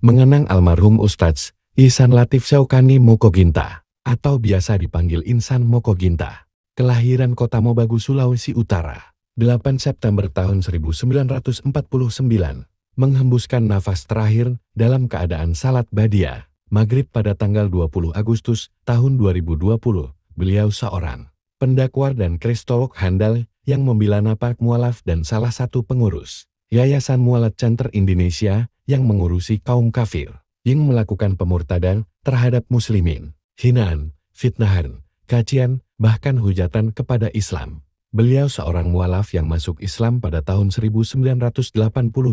mengenang almarhum Ustadz Ihsan Latif Syaukani Mokoginta, atau biasa dipanggil Insan Mokoginta. Kelahiran Kota Mobagu, Sulawesi Utara, 8 September tahun 1949, menghembuskan nafas terakhir dalam keadaan salat Badiah, Maghrib pada tanggal 20 Agustus tahun 2020. Beliau seorang pendakwar dan kristolog handal yang membela napak mualaf dan salah satu pengurus Yayasan Mualat Center Indonesia yang mengurusi kaum kafir yang melakukan pemurtadan terhadap muslimin, hinaan, fitnahan, cacian, bahkan hujatan kepada Islam. Beliau seorang mualaf yang masuk Islam pada tahun 1980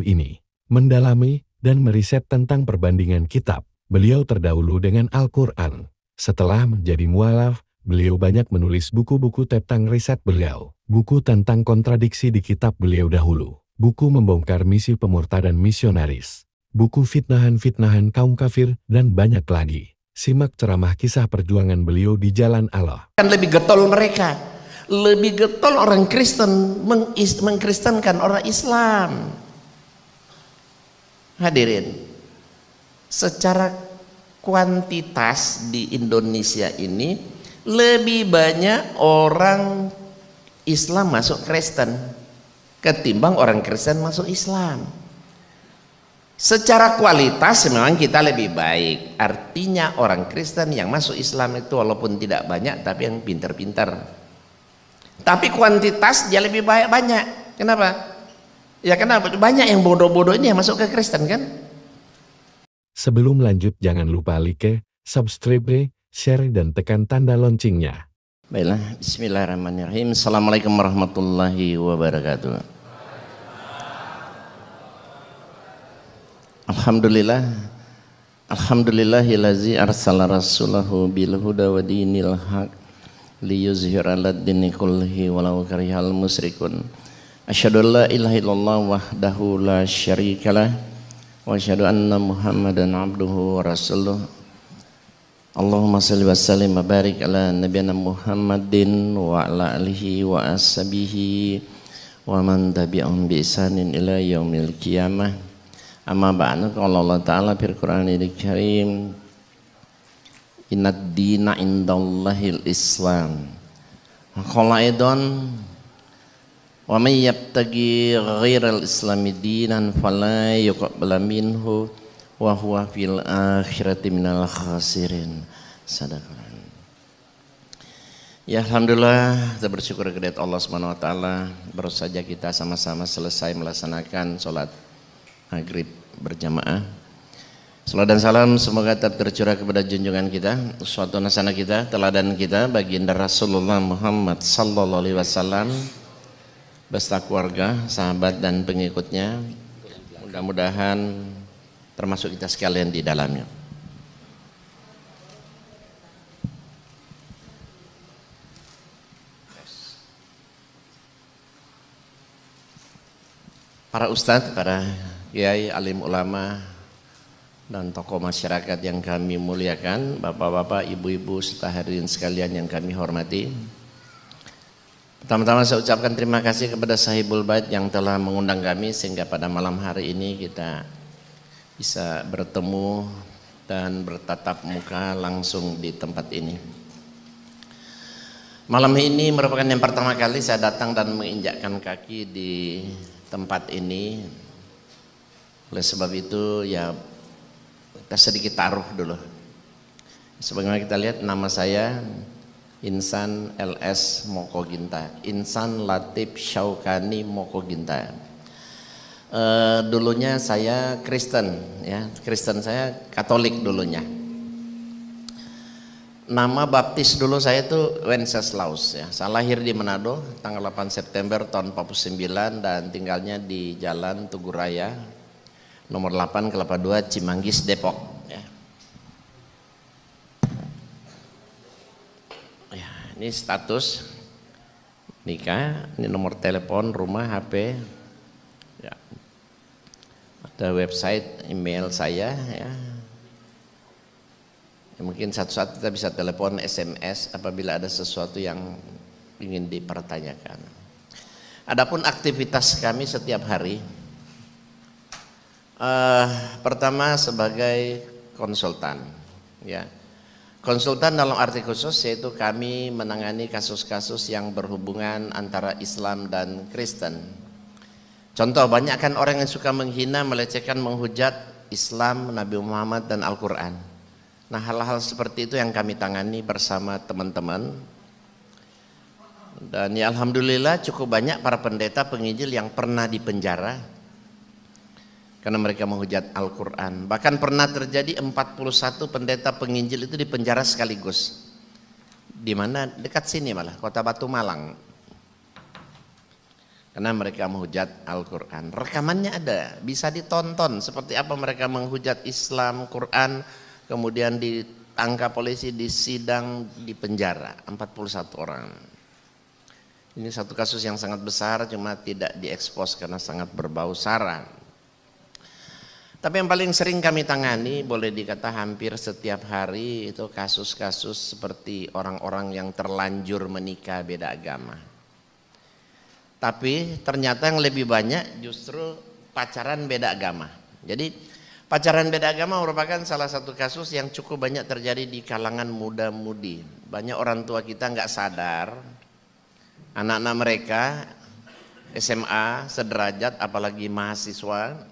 ini. Mendalami dan meriset tentang perbandingan kitab, beliau terdahulu dengan Al-Quran. Setelah menjadi mualaf, beliau banyak menulis buku-buku tentang riset beliau, buku tentang kontradiksi di kitab beliau dahulu, buku membongkar misi pemurtadan misionaris, buku fitnahan-fitnahan kaum kafir, dan banyak lagi. Simak ceramah kisah perjuangan beliau di jalan Allah. Kan lebih getol mereka, lebih getol orang Kristen mengkristenkan orang Islam. Hadirin, secara kuantitas di Indonesia ini lebih banyak orang Islam masuk Kristen ketimbang orang Kristen masuk Islam. Secara kualitas memang kita lebih baik, artinya orang Kristen yang masuk Islam itu walaupun tidak banyak tapi yang pintar-pintar. Tapi kuantitas dia lebih banyak. Kenapa? Ya kenapa? Banyak yang bodoh-bodoh ini yang masuk ke Kristen kan? Sebelum lanjut jangan lupa like, subscribe, share, dan tekan tanda loncengnya. Baiklah, bismillahirrahmanirrahim. Assalamualaikum warahmatullahi wabarakatuh. Alhamdulillah. Alhamdulillahillazi arsala rasulahu bil huda wa dinil haq liyuzhira 'alad dini kullihi walau karihal musyrikun. Asyhadu an la ilaha illallah wahdahu la syarikalah wa asyhadu anna Muhammadan abduhu wa rasuluh. Allahumma shalli wa sallim wa barik ala nabiyyina Muhammadin wa ala alihi wa ashabihi wa man tabi'ahum bi ihsanin ila yaumil qiyamah. Amma ba'du, qala Allah ta'ala fil Qur'anil Karim, innad dina indallahil Islam. Qala aidan wa may yabtaghi ghairal islami dinan fala yuqbala minhu wa huwa fil akhirati minal khasirin. Sadaqah. Ya alhamdulillah, kita bersyukur kepada Allah Subhanahu wa taala, baru saja kita sama-sama selesai melaksanakan salat maghrib berjamaah. Salam dan salam semoga tetap tercurah kepada junjungan kita, uswatun hasanah kita, teladan kita, baginda Rasulullah Muhammad sallallahu alaihi wasallam, beserta keluarga, sahabat dan pengikutnya. Mudah-mudahan termasuk kita sekalian di dalamnya. Para ustadz, para kiai, alim ulama, dan tokoh masyarakat yang kami muliakan, bapak-bapak, ibu-ibu, serta hadirin sekalian yang kami hormati. Pertama-tama saya ucapkan terima kasih kepada Sahibul Bait yang telah mengundang kami sehingga pada malam hari ini kita bisa bertemu dan bertatap muka langsung di tempat ini. Malam ini merupakan yang pertama kali saya datang dan menginjakkan kaki di tempat ini. Oleh sebab itu ya kita sedikit taruh dulu. Sebagaimana kita lihat, nama saya Insan LS Mokoginta, Ihsan Latif Syaukani Mokoginta. Dulunya saya Kristen, ya, Kristen saya Katolik dulunya. Nama baptis dulu saya itu Wenceslaus, ya. Saya lahir di Manado tanggal 8 September tahun 49 dan tinggalnya di Jalan Tugu Raya nomor 8 Kelapa 2 Cimanggis Depok. Ini status nikah, ini nomor telepon, rumah, HP, ya. Ada website, email saya, ya. Mungkin satu-satu kita bisa telepon, SMS apabila ada sesuatu yang ingin dipertanyakan. Adapun aktivitas kami setiap hari, Eh, Pertama sebagai konsultan, ya. Konsultan dalam arti khusus yaitu kami menangani kasus-kasus yang berhubungan antara Islam dan Kristen. Contoh, banyak kan orang yang suka menghina, melecehkan, menghujat Islam, Nabi Muhammad dan Al-Quran. Nah, hal-hal seperti itu yang kami tangani bersama teman-teman. Dan ya alhamdulillah cukup banyak para pendeta penginjil yang pernah dipenjara karena mereka menghujat Al-Quran. Bahkan pernah terjadi 41 pendeta penginjil itu dipenjara sekaligus. Di mana? Dekat sini malah, Kota Batu Malang. Karena mereka menghujat Al-Quran. Rekamannya ada, bisa ditonton seperti apa mereka menghujat Islam, Quran, kemudian ditangkap polisi, disidang, dipenjara 41 orang. Ini satu kasus yang sangat besar, cuma tidak diekspos karena sangat berbau sara. Tapi yang paling sering kami tangani, boleh dikata hampir setiap hari, itu kasus-kasus seperti orang-orang yang terlanjur menikah beda agama. Tapi ternyata yang lebih banyak justru pacaran beda agama. Jadi pacaran beda agama merupakan salah satu kasus yang cukup banyak terjadi di kalangan muda-mudi. Banyak orang tua kita nggak sadar, anak-anak mereka SMA, sederajat, apalagi mahasiswa,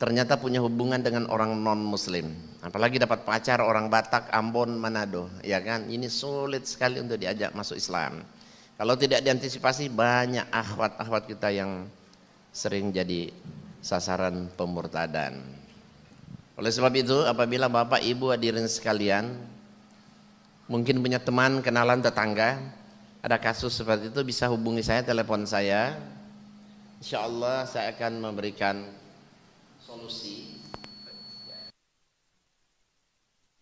ternyata punya hubungan dengan orang non muslim, apalagi dapat pacar orang Batak, Ambon, Manado, ya kan? Ini sulit sekali untuk diajak masuk Islam. Kalau tidak diantisipasi, banyak akhwat-akhwat kita yang sering jadi sasaran pemurtadan. Oleh sebab itu, apabila Bapak Ibu hadirin sekalian mungkin punya teman, kenalan, tetangga ada kasus seperti itu, bisa hubungi saya, telepon saya. Insya Allah saya akan memberikan solusi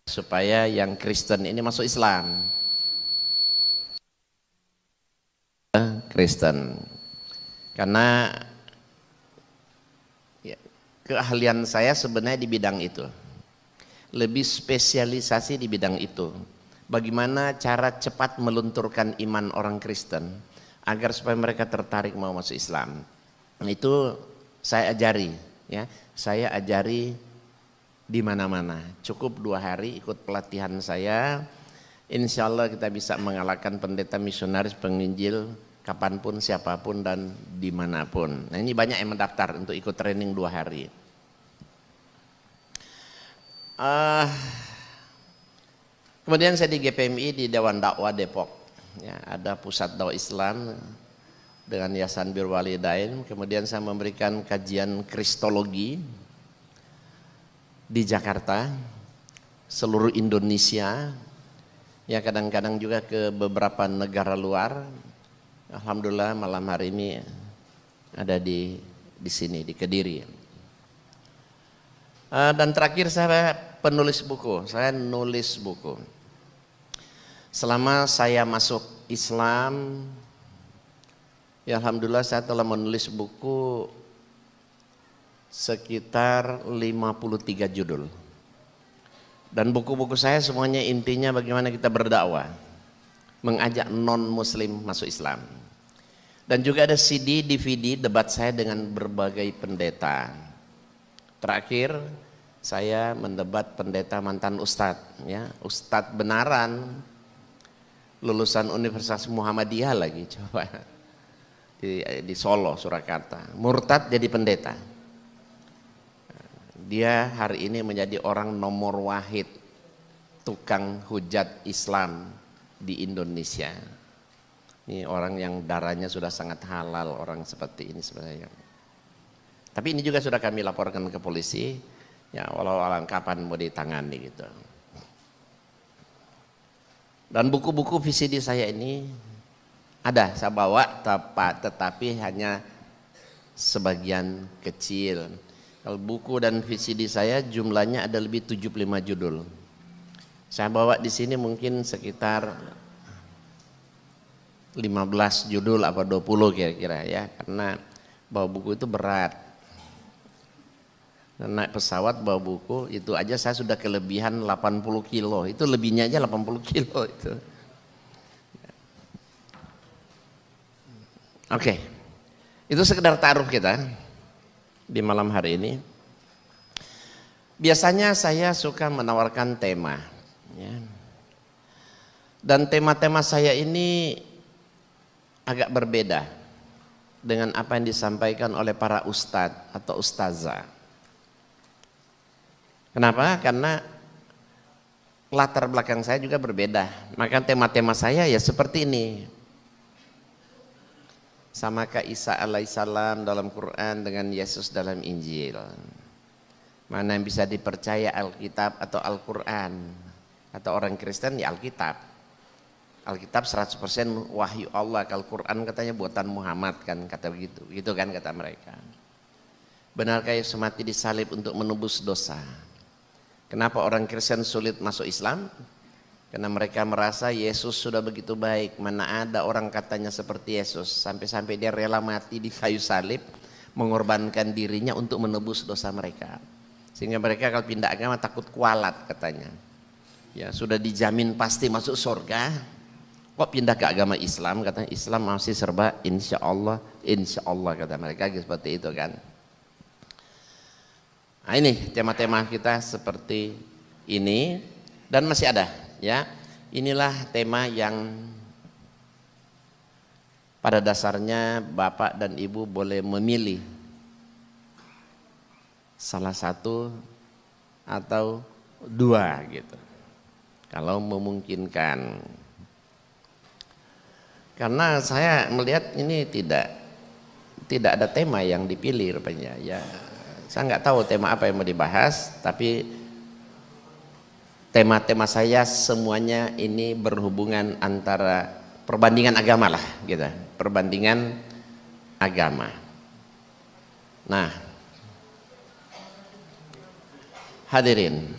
supaya yang Kristen ini masuk Islam. Kristen, karena ya, keahlian saya sebenarnya di bidang itu, lebih spesialisasi di bidang itu. Bagaimana cara cepat melunturkan iman orang Kristen agar supaya mereka tertarik mau masuk Islam. Itu saya ajari, ya. Saya ajari di mana-mana. Cukup 2 hari ikut pelatihan saya. Insya Allah kita bisa mengalahkan pendeta misionaris penginjil kapanpun, siapapun dan dimanapun. Nah, ini banyak yang mendaftar untuk ikut training 2 hari. Kemudian saya di GPMI di Dewan Dakwah Depok. Ya, ada pusat dakwah Islam dengan Yayasan Birrul Walidain. Kemudian saya memberikan kajian kristologi di Jakarta, seluruh Indonesia, ya kadang-kadang juga ke beberapa negara luar. Alhamdulillah malam hari ini ada di sini di Kediri. Dan terakhir saya penulis buku, saya nulis buku. Selama saya masuk Islam, ya alhamdulillah saya telah menulis buku sekitar 53 judul. Dan buku-buku saya semuanya intinya bagaimana kita berdakwah, mengajak non-muslim masuk Islam. Dan juga ada CD, DVD debat saya dengan berbagai pendeta. Terakhir saya mendebat pendeta mantan ustadz, ya, ustadz benaran, lulusan Universitas Muhammadiyah lagi, coba di Solo, Surakarta, murtad jadi pendeta. Dia hari ini menjadi orang nomor wahid tukang hujat Islam di Indonesia. Ini orang yang darahnya sudah sangat halal, orang seperti ini sebenarnya. Tapi ini juga sudah kami laporkan ke polisi, ya walau alam kapan mau ditangani gitu. Dan buku-buku VCD saya ini ada, saya bawa tetapi hanya sebagian kecil. Kalau buku dan VCD saya jumlahnya ada lebih 75 judul. Saya bawa di sini mungkin sekitar 15 judul apa 20 kira-kira ya, karena bawa buku itu berat. Naik pesawat bawa buku itu aja saya sudah kelebihan 80 kilo, itu lebihnya aja 80 kilo itu. Oke, itu sekedar taruh kita. di malam hari ini. Biasanya saya suka menawarkan tema, ya. Dan tema-tema saya ini agak berbeda dengan apa yang disampaikan oleh para ustadz atau ustazah. Kenapa? Karena latar belakang saya juga berbeda. Maka tema-tema saya ya seperti ini. Samakah Isa alaihissalam dalam Quran dengan Yesus dalam Injil? Mana yang bisa dipercaya, Alkitab atau Al-Quran? Atau orang Kristen ya Alkitab. Alkitab 100% wahyu Allah. Kalau Quran katanya buatan Muhammad kan, kata begitu. Gitu kan kata mereka. Benarkah Yesus mati disalib untuk menebus dosa? Kenapa orang Kristen sulit masuk Islam? Karena mereka merasa Yesus sudah begitu baik. Mana ada orang katanya seperti Yesus. Sampai-sampai dia rela mati di kayu salib. Mengorbankan dirinya untuk menebus dosa mereka. Sehingga mereka kalau pindah agama takut kualat katanya. Ya sudah dijamin pasti masuk surga. Kok pindah ke agama Islam? Katanya Islam masih serba insya Allah kata mereka seperti itu kan. Nah ini tema-tema kita seperti ini dan masih ada ya. Inilah tema yang pada dasarnya Bapak dan Ibu boleh memilih salah satu atau dua gitu. Kalau memungkinkan. Karena saya melihat ini tidak ada tema yang dipilih rupanya ya. Saya nggak tahu tema apa yang mau dibahas, tapi tema-tema saya semuanya ini berhubungan antara perbandingan agama lah, gitu. Perbandingan agama. Nah, hadirin,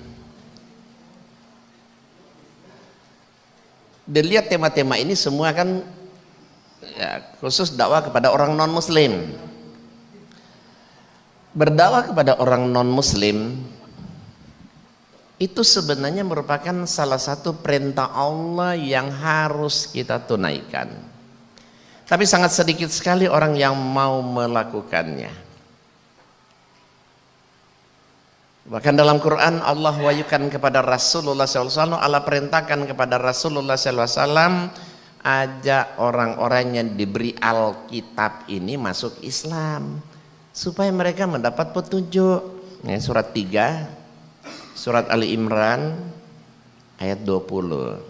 dilihat tema-tema ini semua kan ya, khusus dakwah kepada orang non-Muslim. Berdakwah kepada orang non-Muslim itu sebenarnya merupakan salah satu perintah Allah yang harus kita tunaikan. Tapi sangat sedikit sekali orang yang mau melakukannya. Bahkan dalam Quran Allah wahyukan kepada Rasulullah SAW, Allah perintahkan kepada Rasulullah SAW, ajak orang-orang yang diberi Alkitab ini masuk Islam. Supaya mereka mendapat petunjuk. Ya, surat 3, surat Ali Imran ayat 20.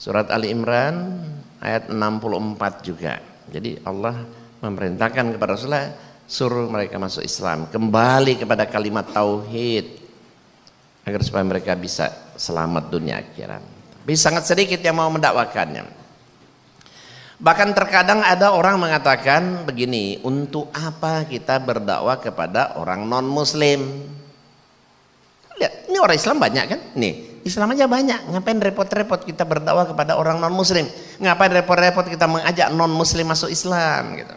Surat Ali Imran ayat 64 juga. Jadi Allah memerintahkan kepada Rasulullah suruh mereka masuk Islam, kembali kepada kalimat tauhid agar supaya mereka bisa selamat dunia akhirat. Tapi sangat sedikit yang mau mendakwakannya. Bahkan terkadang ada orang mengatakan begini, untuk apa kita berdakwah kepada orang non-Muslim? Lihat, ini orang Islam banyak kan? Nih, Islam aja banyak. Ngapain repot-repot kita berdakwah kepada orang non-Muslim? Ngapain repot-repot kita mengajak non-Muslim masuk Islam? Gitu.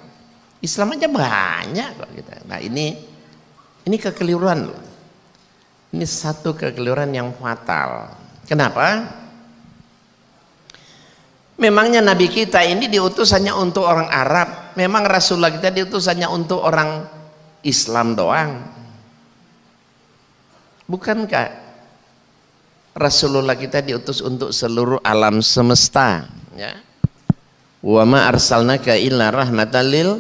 Islam aja banyak kok. Gitu. Nah ini kekeliruan loh. Ini satu kekeliruan yang fatal. Kenapa? Memangnya Nabi kita ini diutus hanya untuk orang Arab. Memang Rasulullah kita diutus hanya untuk orang Islam doang. Bukankah Rasulullah kita diutus untuk seluruh alam semesta? Ya. Wa ma arsalnaka illa rahmatan lil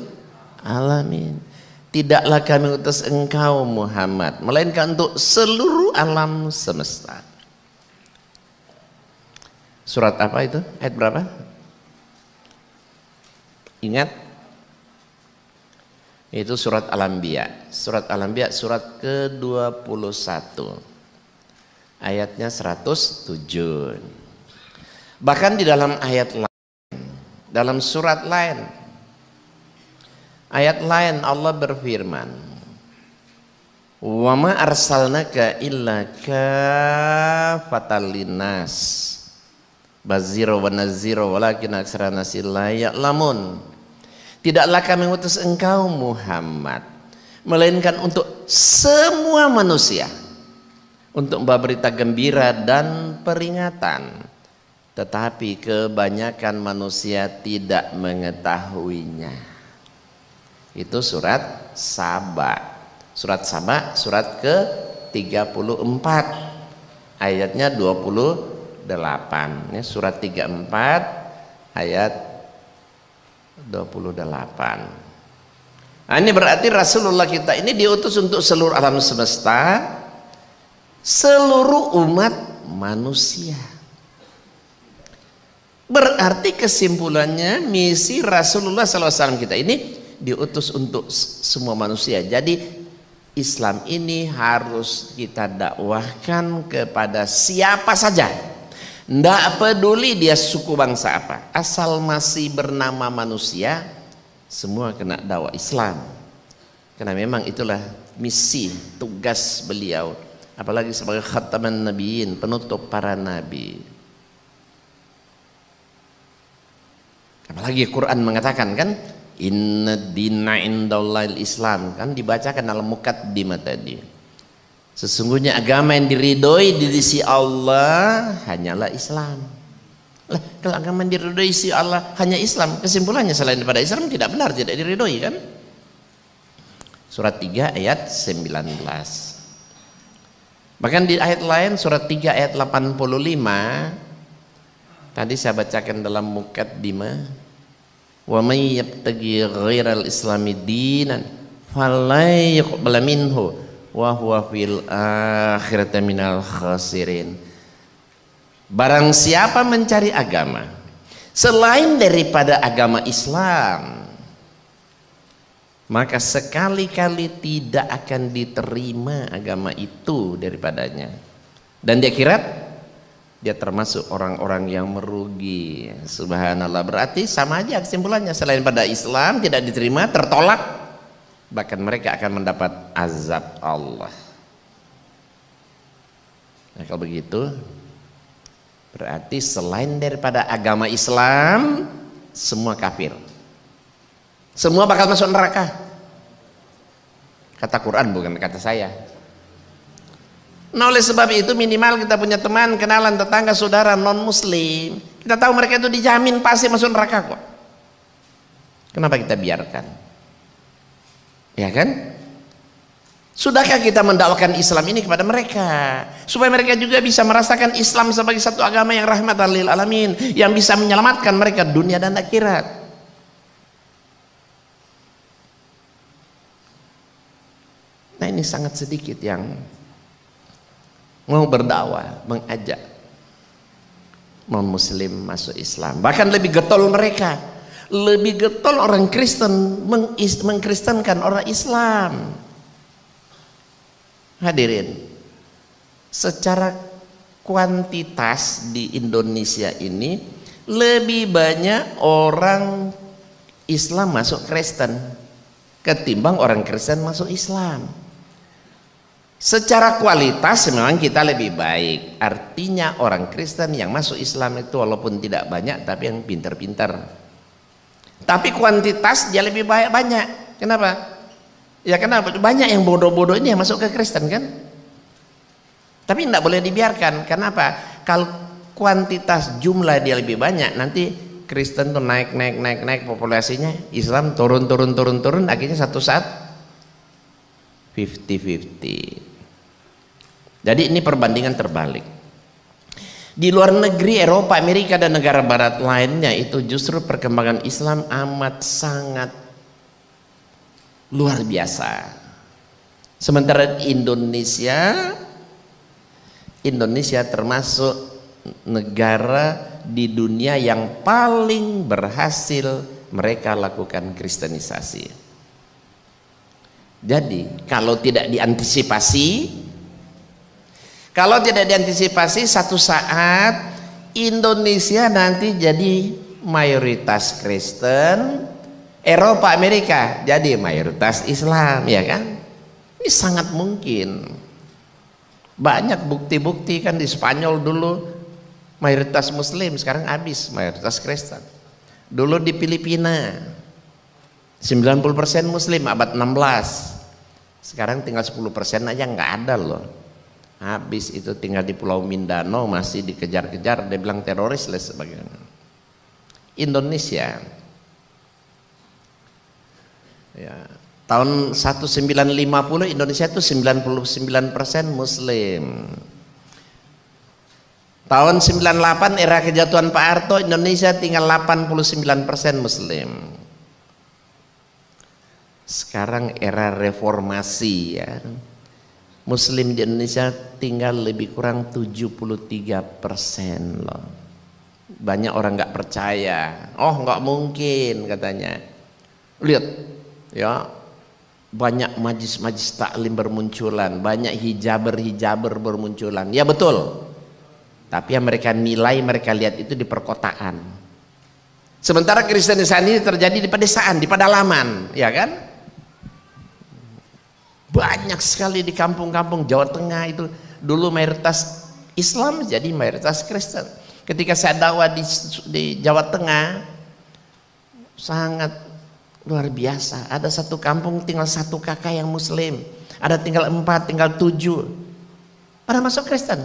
alamin. Tidaklah kami utus engkau Muhammad melainkan untuk seluruh alam semesta. Surat apa itu? Ayat berapa? Ingat? Itu surat Al-Anbiya. Surat Al-Anbiya surat ke-21. Ayatnya 107. Bahkan di dalam ayat lain, dalam surat lain, ayat lain Allah berfirman, "Wa ma arsalnaka illa kafatan linnas." Bazira wa nazira walakin aksara nasi la ya'lamun. Tidaklah kami mengutus engkau Muhammad melainkan untuk semua manusia, untuk membawa berita gembira dan peringatan, tetapi kebanyakan manusia tidak mengetahuinya. Itu surat Saba. Surat Saba surat ke-34 ayatnya 28 ya, surat 34 ayat 28. Nah, ini berarti Rasulullah kita ini diutus untuk seluruh alam semesta, seluruh umat manusia. Berarti kesimpulannya misi Rasulullah SAW kita ini diutus untuk semua manusia. Jadi Islam ini harus kita dakwahkan kepada siapa saja, tidak peduli dia suku bangsa apa, asal masih bernama manusia, semua kena dakwah Islam. Karena memang itulah misi, tugas beliau, apalagi sebagai khataman nabiyyin, penutup para nabi. Apalagi Quran mengatakan kan, inna dina indallahil Islam, kan dibacakan dalam mukaddimah tadi. Sesungguhnya agama yang diridhoi di sisi Allah hanyalah Islam. Lah, kalau agama yang diridhoi di sisi Allah hanya Islam, kesimpulannya selain daripada Islam tidak benar, tidak diridhoi kan? Surat 3 ayat 19. Bahkan di ayat lain surat 3 ayat 85 tadi saya bacakan dalam mukaddimah, wa may yabtaghi ghairal islami dinan falai yuqbal minhu wa huwa fil akhirati minal khasirin. Barang siapa mencari agama selain daripada agama Islam, maka sekali-kali tidak akan diterima agama itu daripadanya, dan di akhirat dia termasuk orang-orang yang merugi. Subhanallah, berarti sama aja kesimpulannya, selain pada Islam tidak diterima, tertolak, bahkan mereka akan mendapat azab Allah. Nah, kalau begitu berarti selain daripada agama Islam semua kafir, semua bakal masuk neraka. Kata Quran, bukan kata saya. Nah, oleh sebab itu minimal kita punya teman, kenalan, tetangga, saudara non muslim, kita tahu mereka itu dijamin pasti masuk neraka kok. Kenapa kita biarkan? Ya kan? Sudahkah kita mendakwakan Islam ini kepada mereka supaya mereka juga bisa merasakan Islam sebagai satu agama yang rahmatan lil alamin, yang bisa menyelamatkan mereka dunia dan akhirat? Nah, ini sangat sedikit yang mau berdakwah, mengajak non muslim masuk Islam. Bahkan lebih getol mereka, lebih getol orang Kristen mengkristenkan orang Islam. Hadirin, secara kuantitas di Indonesia ini lebih banyak orang Islam masuk Kristen ketimbang orang Kristen masuk Islam. Secara kualitas memang kita lebih baik, artinya orang Kristen yang masuk Islam itu walaupun tidak banyak tapi yang pintar-pintar. Tapi kuantitas dia lebih banyak. Kenapa? Ya kenapa? Banyak yang bodoh-bodoh ini yang masuk ke Kristen kan? Tapi tidak boleh dibiarkan. Kenapa? Kalau kuantitas jumlah dia lebih banyak, nanti Kristen tuh naik populasinya, Islam turun, akhirnya satu saat 50-50. Jadi ini perbandingan terbalik. Di luar negeri, Eropa, Amerika dan negara barat lainnya itu justru perkembangan Islam amat sangat luar biasa. Sementara Indonesia termasuk negara di dunia yang paling berhasil mereka lakukan kristenisasi. Jadi kalau tidak diantisipasi, satu saat Indonesia nanti jadi mayoritas Kristen, Eropa, Amerika jadi mayoritas Islam, ya kan? Ini sangat mungkin. Banyak bukti-bukti kan, di Spanyol dulu mayoritas Muslim, sekarang habis mayoritas Kristen. Dulu di Filipina 90% Muslim abad 16, sekarang tinggal 10% aja nggak ada loh. Habis itu tinggal di Pulau Mindanao masih dikejar-kejar, dia bilang teroris dan sebagainya. Indonesia Ya. Tahun 1950 Indonesia itu 99% Muslim. Tahun 98 era kejatuhan Pak Harto, Indonesia tinggal 89% Muslim. Sekarang era reformasi ya. Muslim di Indonesia tinggal lebih kurang 73% loh. Banyak orang nggak percaya. Oh nggak mungkin katanya. Lihat ya, banyak majlis-majlis taklim bermunculan, banyak hijaber bermunculan. Ya betul. Tapi yang mereka nilai, mereka lihat itu di perkotaan. Sementara Kristenisasi ini terjadi di pedesaan, di pedalaman, ya kan? Banyak sekali di kampung-kampung Jawa Tengah itu dulu mayoritas Islam jadi mayoritas Kristen. Ketika saya dakwah di Jawa Tengah sangat luar biasa. Ada satu kampung tinggal 1 kakak yang Muslim, ada tinggal 4, tinggal 7, pada masuk Kristen.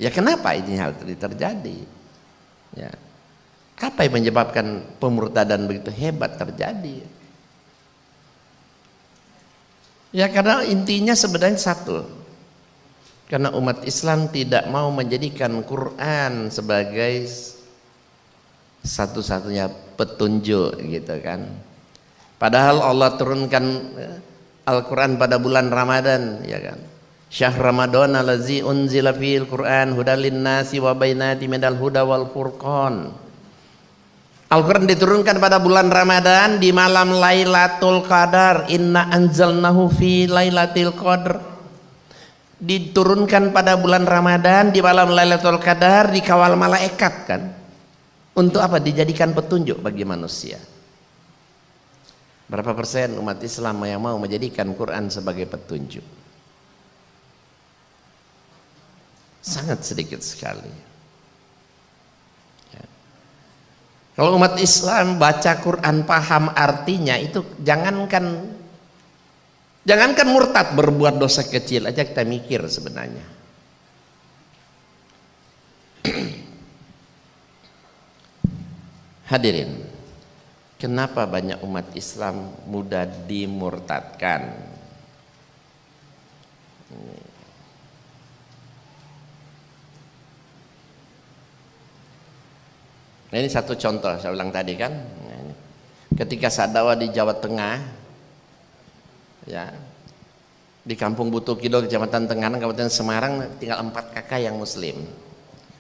Ya kenapa ini hal ini terjadi? Ya. Apa yang menyebabkan pemurtadan begitu hebat terjadi? Ya karena intinya sebenarnya satu. Karena umat Islam tidak mau menjadikan Quran sebagai satu-satunya petunjuk gitu kan. Padahal Allah turunkan Al-Quran pada bulan Ramadan ya kan. Syahr Ramadan allazi unzila fil Quran hudal linnasi wa bainati minal huda wal furqan. Al-Quran diturunkan pada bulan Ramadan di malam Lailatul Qadar. Inna anzalnahu fi Lailatul Qadar. Diturunkan pada bulan Ramadan di malam Lailatul Qadar, dikawal malaikat kan. Untuk apa? Dijadikan petunjuk bagi manusia. Berapa persen umat Islam yang mau menjadikan Quran sebagai petunjuk? Sangat sedikit sekali. Ya. Kalau umat Islam baca Quran paham artinya itu jangankan murtad, berbuat dosa kecil aja kita mikir sebenarnya. Hadirin, kenapa banyak umat Islam mudah dimurtadkan? Nah, ini satu contoh saya ulang tadi kan. Ketika saya dakwah di Jawa Tengah, ya, di Kampung Butukido, Kecamatan Tenganan, Kabupaten Semarang, tinggal 4 kakak yang Muslim.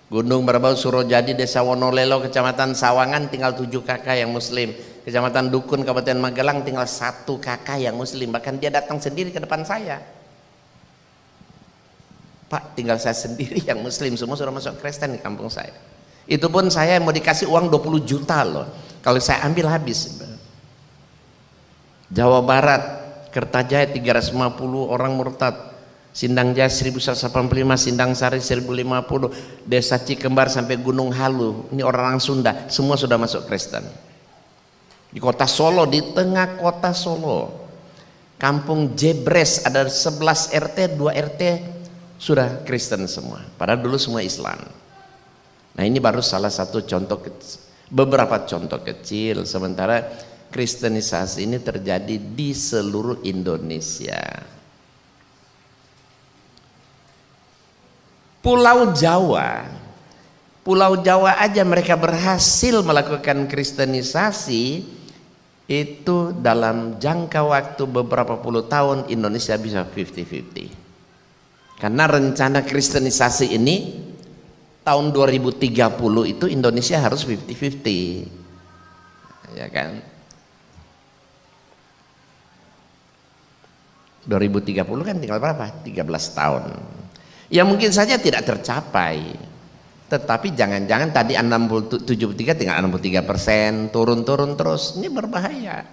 Gunung Merbau, Surojadi, Desa Wonolelo, Kecamatan Sawangan, tinggal 7 kakak yang Muslim. Kecamatan Dukun, Kabupaten Magelang, tinggal 1 kakak yang Muslim. Bahkan dia datang sendiri ke depan saya. Pak, tinggal saya sendiri yang Muslim, semua sudah masuk Kristen di kampung saya. Itu pun saya mau dikasih uang 20 juta loh. Kalau saya ambil habis. Jawa Barat, Kertajaya 350 orang murtad, Sindang Jaya 1185, Sindang Sari 1050, Desa Cikembar sampai Gunung Halu, ini orang Sunda, semua sudah masuk Kristen. Di kota Solo, di tengah kota Solo, Kampung Jebres ada 11 RT, 2 RT sudah Kristen semua, padahal dulu semua Islam. Nah ini baru salah satu contoh kecil, beberapa contoh kecil, sementara Kristenisasi ini terjadi di seluruh Indonesia. Pulau Jawa aja mereka berhasil melakukan Kristenisasi itu dalam jangka waktu beberapa puluh tahun. Indonesia bisa 50-50 karena rencana Kristenisasi ini tahun 2030 itu Indonesia harus 50-50 ya kan. 2030 kan tinggal berapa? 13 tahun. Ya mungkin saja tidak tercapai, tetapi jangan-jangan tadi 73 tinggal 63%, turun-turun terus, ini berbahaya.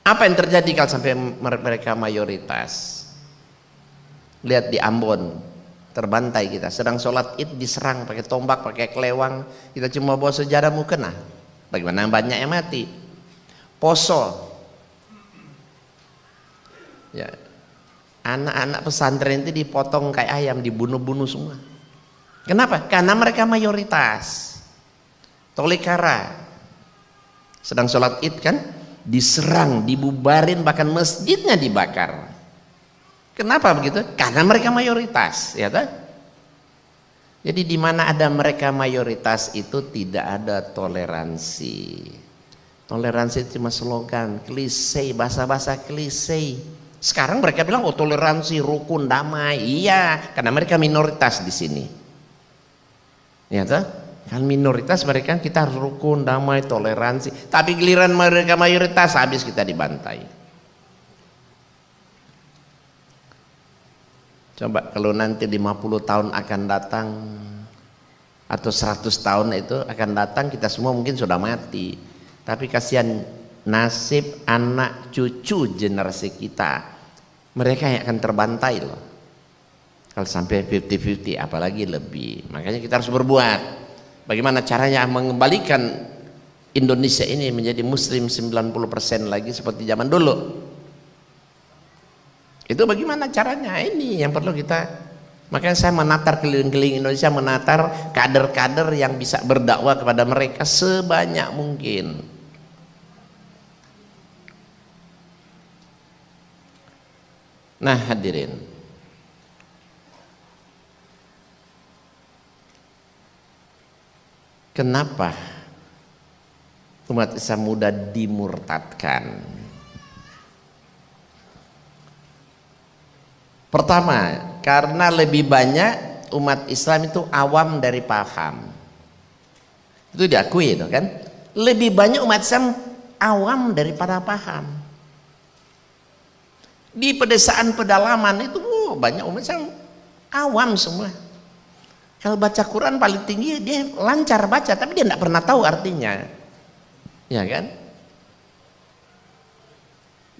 Apa yang terjadi kalau sampai mereka mayoritas? Lihat di Ambon, terbantai kita, sedang sholat id diserang pakai tombak, pakai kelewang, kita cuma bawa sejadah mukena, bagaimana banyak yang mati. Poso, ya, anak-anak pesantren itu dipotong kayak ayam, dibunuh-bunuh semua. Kenapa? Karena mereka mayoritas. Tolikara sedang sholat id kan, diserang, dibubarin, bahkan masjidnya dibakar. Kenapa begitu? Karena mereka mayoritas, ya kan? Jadi di mana ada mereka mayoritas itu tidak ada toleransi. Toleransi itu cuma slogan, klise, bahasa-bahasa klise. Sekarang mereka bilang oh toleransi, rukun, damai. Iya, karena mereka minoritas di sini. Ya kan? Kan minoritas mereka kita harus rukun, damai, toleransi. Tapi giliran mereka mayoritas habis kita dibantai. Coba kalau nanti 50 tahun akan datang atau 100 tahun itu akan datang, kita semua mungkin sudah mati. Tapi kasihan nasib anak cucu generasi kita. Mereka yang akan terbantai loh. Kalau sampai 50-50 apalagi lebih. Makanya kita harus berbuat. Bagaimana caranya mengembalikan Indonesia ini menjadi muslim 90% lagi seperti zaman dulu. Itu bagaimana caranya? Ini yang perlu kita. Makanya saya menatar keliling-keliling Indonesia, menatar kader-kader yang bisa berdakwah kepada mereka sebanyak mungkin. Nah hadirin, kenapa umat Islam mudah dimurtadkan? Pertama, karena lebih banyak umat Islam itu awam dari paham. Itu diakui itu kan? Lebih banyak umat Islam awam daripada paham. Di pedesaan pedalaman itu banyak umat Islam awam semua. Kalau baca Quran paling tinggi dia lancar baca, tapi dia tidak pernah tahu artinya, ya kan?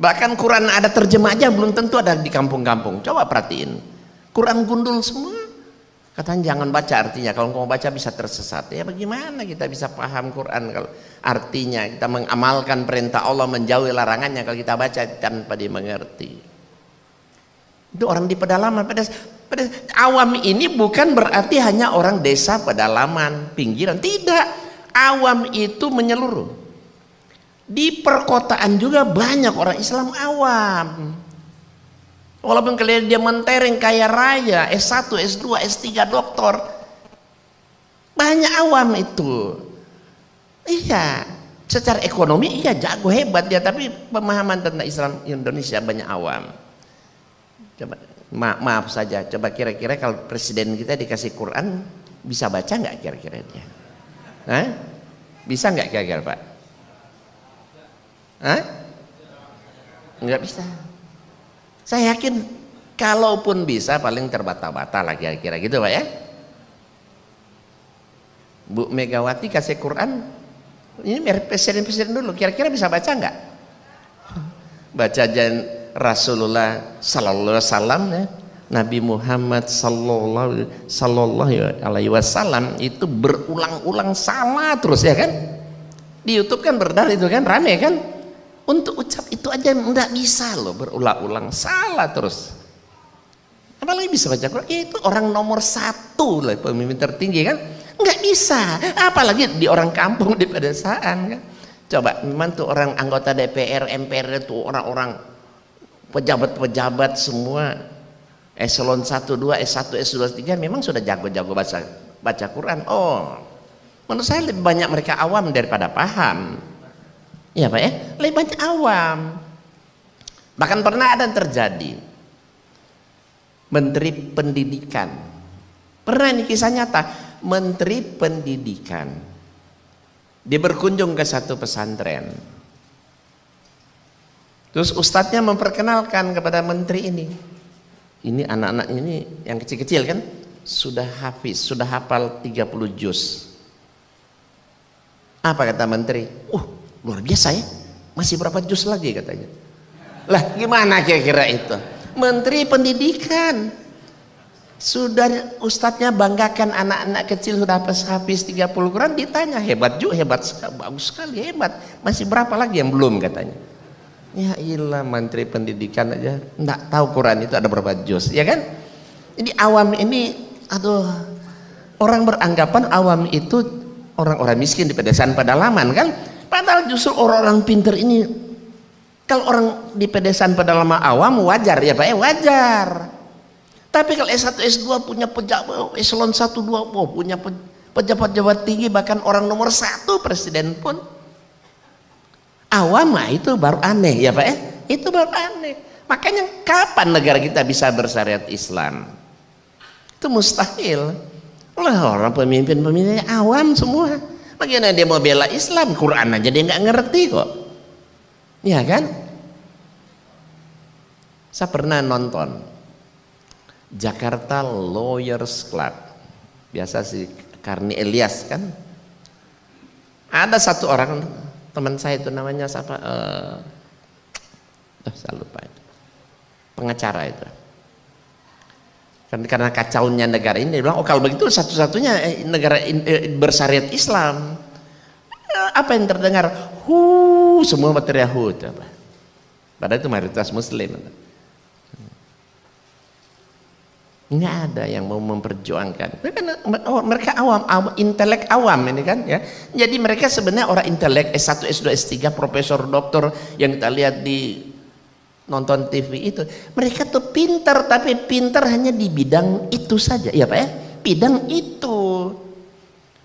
Bahkan Quran ada terjemah aja belum tentu ada di kampung-kampung. Coba perhatiin, Quran gundul semua. Katanya jangan baca artinya, kalau mau baca bisa tersesat. Ya bagaimana kita bisa paham Quran kalau artinya kita mengamalkan perintah Allah, menjauhi larangannya kalau kita baca tanpa dimengerti. Itu orang di pedalaman, awam ini bukan berarti hanya orang desa, pedalaman, pinggiran, tidak. Awam itu menyeluruh. Di perkotaan juga banyak orang Islam awam. Walaupun kalian dia mentereng kaya raya, S1, S2, S3, doktor, banyak awam itu. Iya, secara ekonomi iya jago hebat dia, tapi pemahaman tentang Islam Indonesia banyak awam. Coba maaf saja, coba kira-kira kalau presiden kita dikasih Quran bisa baca nggak kira-kira dia? Hah? Bisa nggak kira-kira Pak? Hah? Nggak bisa. Saya yakin kalaupun bisa paling terbata-bata lah kira-kira gitu Pak ya. Bu Megawati kasih Quran, ini presiden-presiden dulu kira-kira bisa baca nggak? Baca Rasulullah sallallahu alaihi wasallam ya, Nabi Muhammad sallallahu alaihi wasallam itu berulang-ulang salah terus ya kan? Di YouTube kan beredar itu kan, rame kan? Untuk ucap itu aja nggak bisa loh, berulang-ulang salah terus. Apalagi bisa baca Quran? Itu orang nomor 1 lah, pemimpin tertinggi kan? Nggak bisa. Apalagi di orang kampung, di pedesaan kan? Coba, memang tuh orang anggota DPR, MPR itu orang-orang pejabat-pejabat semua eselon 1, 2, S1, S2, S3 memang sudah jago-jago baca Quran. Oh, menurut saya lebih banyak mereka awam daripada paham. Ya Pak ya, lebih banyak awam. Bahkan pernah ada yang terjadi Menteri Pendidikan, pernah ini kisah nyata, Menteri Pendidikan dia berkunjung ke satu pesantren, terus ustadznya memperkenalkan kepada menteri ini anak-anak ini yang kecil-kecil kan sudah hafiz, sudah hafal 30 juz. Apa kata menteri? Luar biasa ya, masih berapa juz lagi katanya. Lah gimana kira-kira itu? Menteri Pendidikan sudah ustadznya banggakan anak-anak kecil sudah habis 30 Quran, ditanya hebat juga, hebat bagus sekali, hebat, masih berapa lagi yang belum katanya. Ya ilah, Menteri Pendidikan aja enggak tahu Quran itu ada berapa juz, ya kan? Ini awam ini, aduh, Orang beranggapan awam itu orang-orang miskin di pedesaan pedalaman kan, padahal justru orang-orang pinter ini, kalau orang di pedesaan pedalaman awam wajar ya Pak, wajar. Tapi kalau S1 S2 punya pejabat eselon 1 2 punya pejabat-pejabat tinggi, bahkan orang nomor 1 presiden pun awam, itu baru aneh ya Pak, itu baru aneh. Makanya kapan negara kita bisa bersyariat Islam? Itu mustahil. Orang pemimpin-pemimpinnya awam semua. Bagaimana dia mau bela Islam? Quran aja dia nggak ngerti kok. Ya kan? Saya pernah nonton Jakarta Lawyers Club. Biasa si Karni Elias kan. Ada satu orang teman saya itu namanya siapa? Saya lupa itu. Pengacara itu. Karena kacaunya negara ini, dia bilang, oh kalau begitu satu-satunya negara bersyariat Islam. Apa yang terdengar? Semua material padahal itu mayoritas Muslim. Nggak ada yang mau memperjuangkan. Mereka awam, intelek awam ini kan ya. Jadi mereka sebenarnya orang intelek S1, S2, S3, profesor, doktor yang kita lihat di nonton TV itu, mereka tuh pintar, tapi pintar hanya di bidang itu saja ya Pak ya, bidang itu.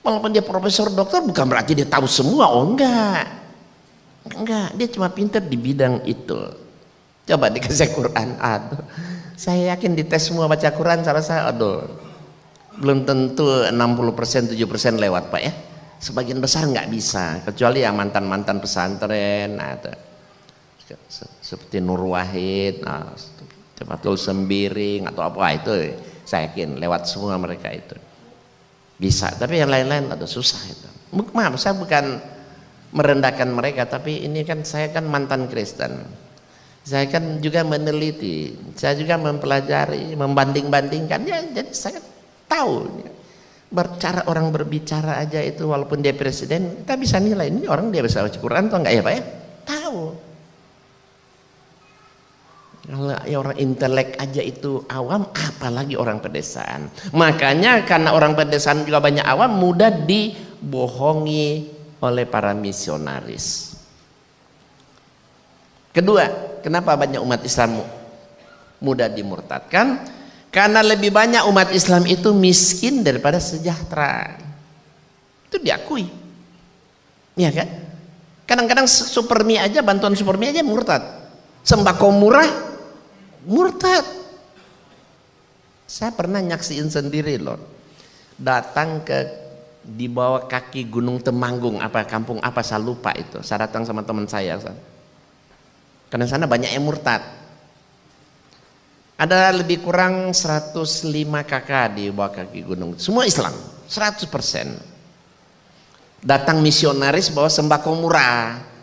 Walaupun dia profesor dokter bukan berarti dia tahu semua, oh enggak, dia cuma pintar di bidang itu. Coba dikasih Quran, aduh, saya yakin dites semua baca Quran, cara saya aduh, belum tentu 60%, 7% lewat Pak ya, sebagian besar nggak bisa, kecuali yang mantan-mantan pesantren atau seperti Nur Wahid, Cepatul Sembiring atau apa itu, saya yakin lewat semua mereka itu bisa. Tapi yang lain-lain ada susah itu. Maaf, saya bukan merendahkan mereka, tapi ini kan saya kan mantan Kristen, saya kan juga meneliti, saya juga mempelajari, membanding-bandingkan ya, jadi saya tahu cara orang berbicara aja itu, walaupun dia presiden kita bisa nilai ini orang dia bisa baca Quran atau enggak ya Pak ya, tahu. Kalau ya orang intelek aja itu awam, apalagi orang pedesaan. Makanya karena orang pedesaan juga banyak awam, mudah dibohongi oleh para misionaris. Kedua, kenapa banyak umat Islam mudah dimurtadkan? Karena lebih banyak umat Islam itu miskin daripada sejahtera. Itu diakui. Ya kan? Kadang-kadang supermi aja, bantuan supermi aja murtad. Sembako murah murtad. Saya pernah nyaksiin sendiri loh, datang di bawah kaki Gunung Temanggung, apa kampung apa saya lupa itu, saya datang sama teman saya karena sana banyak yang murtad. Ada lebih kurang 105 kakak di bawah kaki gunung, semua Islam 100%. Datang misionaris bawa sembako murah.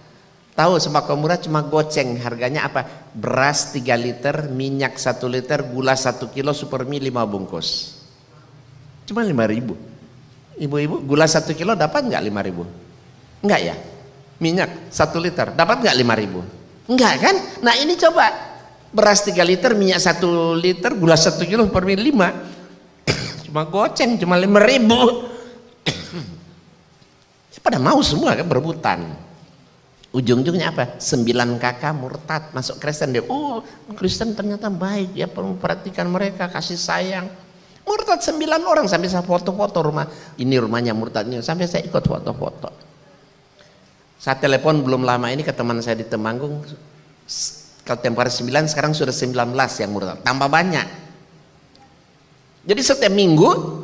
Tahu sembako murah cuma goceng, harganya apa? Beras 3 liter, minyak 1 liter, gula 1 kilo, supermi 5 bungkus. Cuma 5.000. Ibu-ibu, gula 1 kilo dapat nggak 5.000? Enggak ya? Minyak 1 liter dapat nggak 5.000? Enggak kan? Nah ini coba, beras 3 liter, minyak 1 liter, gula 1 kilo, supermi 5. Cuma goceng, cuma 5.000. Pada mau semua kan berebutan. Ujung-ujungnya apa? 9 kakak murtad masuk Kristen. Dia, oh Kristen ternyata baik ya, memperhatikan mereka, kasih sayang. Murtad 9 orang, sampai saya foto-foto rumah. Ini rumahnya murtadnya, sampai saya ikut foto-foto. Saya telepon belum lama ini ke teman saya di Temanggung. Kalau tempoh hari 9, sekarang sudah 19 yang murtad, tambah banyak. Jadi setiap minggu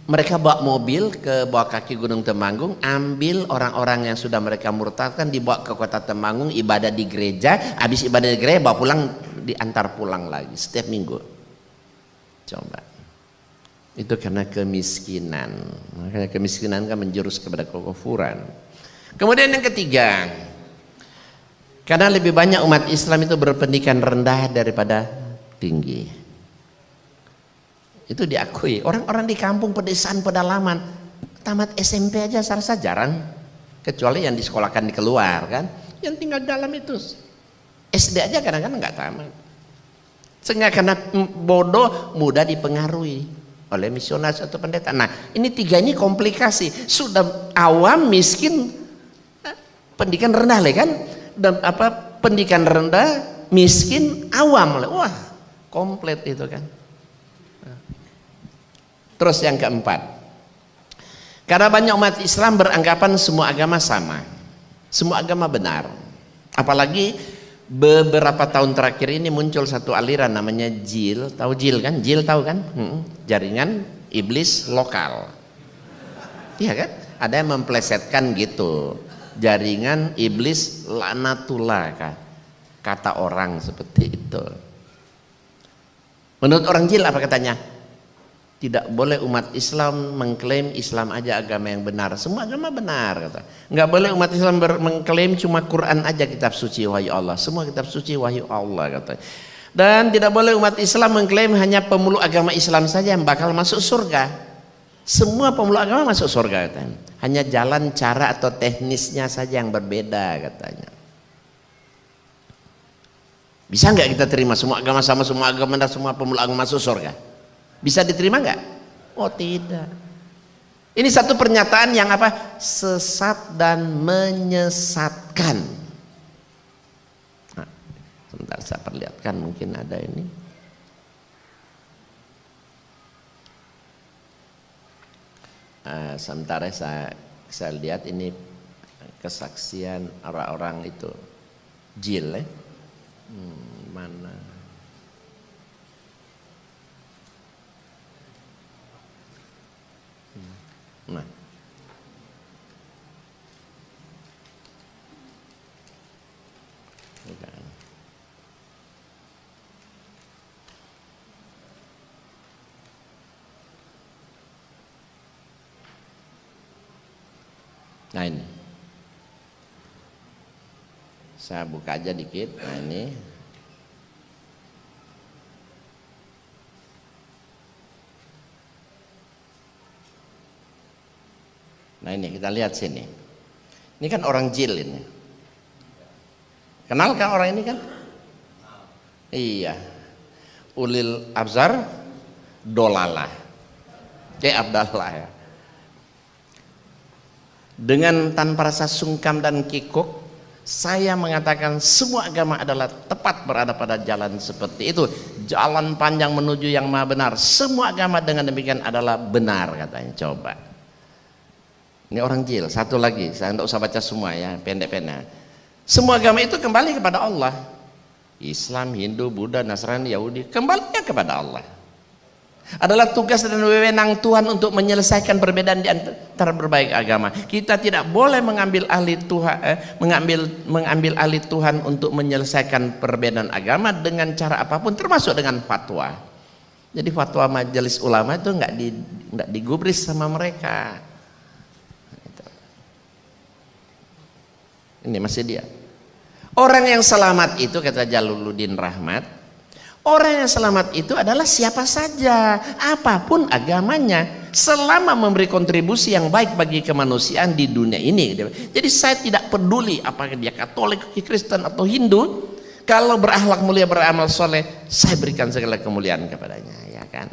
mereka bawa mobil ke bawah kaki Gunung Temanggung, ambil orang-orang yang sudah mereka murtadkan, dibawa ke kota Temanggung, ibadah di gereja, habis ibadah di gereja bawa pulang, diantar pulang lagi setiap minggu. Coba, itu karena kemiskinan. Makanya kemiskinan kan menjurus kepada kekufuran. Kemudian yang ketiga, karena lebih banyak umat Islam itu berpendidikan rendah daripada tinggi. Itu diakui. Orang-orang di kampung pedesaan pedalaman tamat SMP aja saya rasa jarang, kecuali yang disekolahkan di keluar kan, yang tinggal dalam itu SD aja kadang-kadang nggak tamat. Sehingga karena bodoh mudah dipengaruhi. oleh misionaris atau pendeta. Nah, ini tiga ini komplikasi. Sudah awam, miskin, pendidikan rendah lah kan? Dan apa pendidikan rendah, miskin, awam lah. Wah, komplit itu kan. Terus yang keempat, karena banyak umat Islam beranggapan semua agama sama, semua agama benar. Apalagi beberapa tahun terakhir ini muncul satu aliran namanya JIL, tahu JIL kan? JIL tahu kan? Jaringan iblis lokal. Iya kan? Ada yang memplesetkan gitu. Jaringan iblis laknatullah kan? Kata orang seperti itu. Menurut orang JIL apa katanya? Tidak boleh umat Islam mengklaim Islam aja agama yang benar. Semua agama benar kata. Enggak boleh umat Islam mengklaim cuma Quran aja kitab suci wahyu Allah. Semua kitab suci wahyu Allah kata. Dan tidak boleh umat Islam mengklaim hanya pemeluk agama Islam saja yang bakal masuk surga. Semua pemeluk agama masuk surga katanya. Hanya jalan, cara atau teknisnya saja yang berbeda katanya. Bisa nggak kita terima semua agama sama, semua agama dan semua pemeluk agama masuk surga? Bisa diterima nggak? Oh tidak. Ini satu pernyataan yang apa? Sesat dan menyesatkan. Nah, sebentar saya perlihatkan, mungkin ada ini. Sementara saya lihat ini kesaksian orang-orang itu JIL mana? Nah, nah ini saya buka aja dikit. Nah ini nah ini kita lihat sini. Ini kan orang JIL ini. Kenal kan orang ini kan? Iya. Ulil Abzar Dolalah. Abdallah ya. Dengan tanpa rasa sungkam dan kikuk, saya mengatakan semua agama adalah tepat berada pada jalan seperti itu. Jalan panjang menuju yang maha benar. Semua agama dengan demikian adalah benar katanya. Coba. Ini orang JIL. Satu lagi, saya tidak usah baca semua ya, pendek-pendek. Semua agama itu kembali kepada Allah. Islam, Hindu, Buddha, Nasrani, Yahudi, kembalinya kepada Allah. Adalah tugas dan wewenang Tuhan untuk menyelesaikan perbedaan di antara berbagai agama. Kita tidak boleh mengambil alih Tuhan, mengambil alih Tuhan untuk menyelesaikan perbedaan agama dengan cara apapun, termasuk dengan fatwa. Jadi fatwa majelis ulama itu nggak digubris sama mereka. Ini masih dia. Orang yang selamat itu kata Jaluluddin Rahmat, orang yang selamat itu adalah siapa saja, apapun agamanya, selama memberi kontribusi yang baik bagi kemanusiaan di dunia ini. Jadi saya tidak peduli apakah dia Katolik, Kristen atau Hindu, kalau berakhlak mulia, beramal soleh, saya berikan segala kemuliaan kepadanya, ya kan?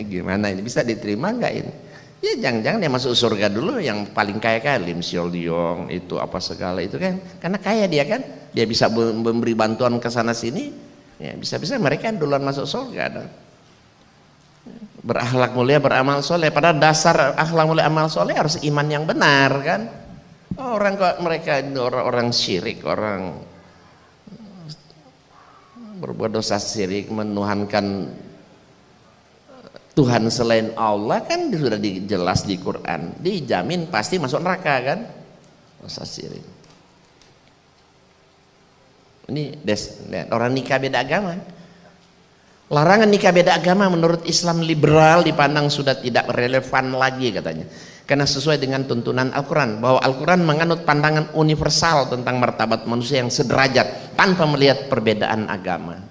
Gimana ini bisa diterima nggak ini? Ya jangan-jangan dia masuk surga dulu yang paling kaya Lim Siol Diong itu apa segala itu kan, karena kaya dia kan, dia bisa memberi bantuan ke sana sini, ya bisa-bisa mereka duluan masuk surga dong. Berakhlak mulia, beramal soleh. Pada dasar akhlak mulia, amal soleh harus iman yang benar kan. Orang kok mereka orang syirik, orang berbuat dosa syirik, menuhankan Tuhan selain Allah kan sudah dijelas di Quran, dijamin pasti masuk neraka kan, dosa syirik. Ini orang nikah beda agama. Larangan nikah beda agama menurut Islam liberal dipandang sudah tidak relevan lagi katanya, karena sesuai dengan tuntunan Al-Quran, bahwa Al-Quran menganut pandangan universal tentang martabat manusia yang sederajat tanpa melihat perbedaan agama.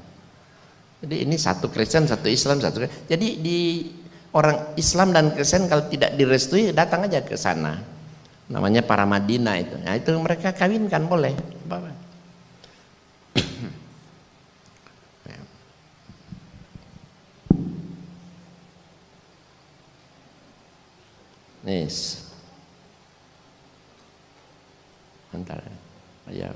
Jadi ini satu Kristen, satu Islam, satu. Jadi di orang Islam dan Kristen kalau tidak direstui datang aja ke sana. Namanya para Madinah itu. Nah itu mereka kawinkan boleh. Yes. Bentar. Ya.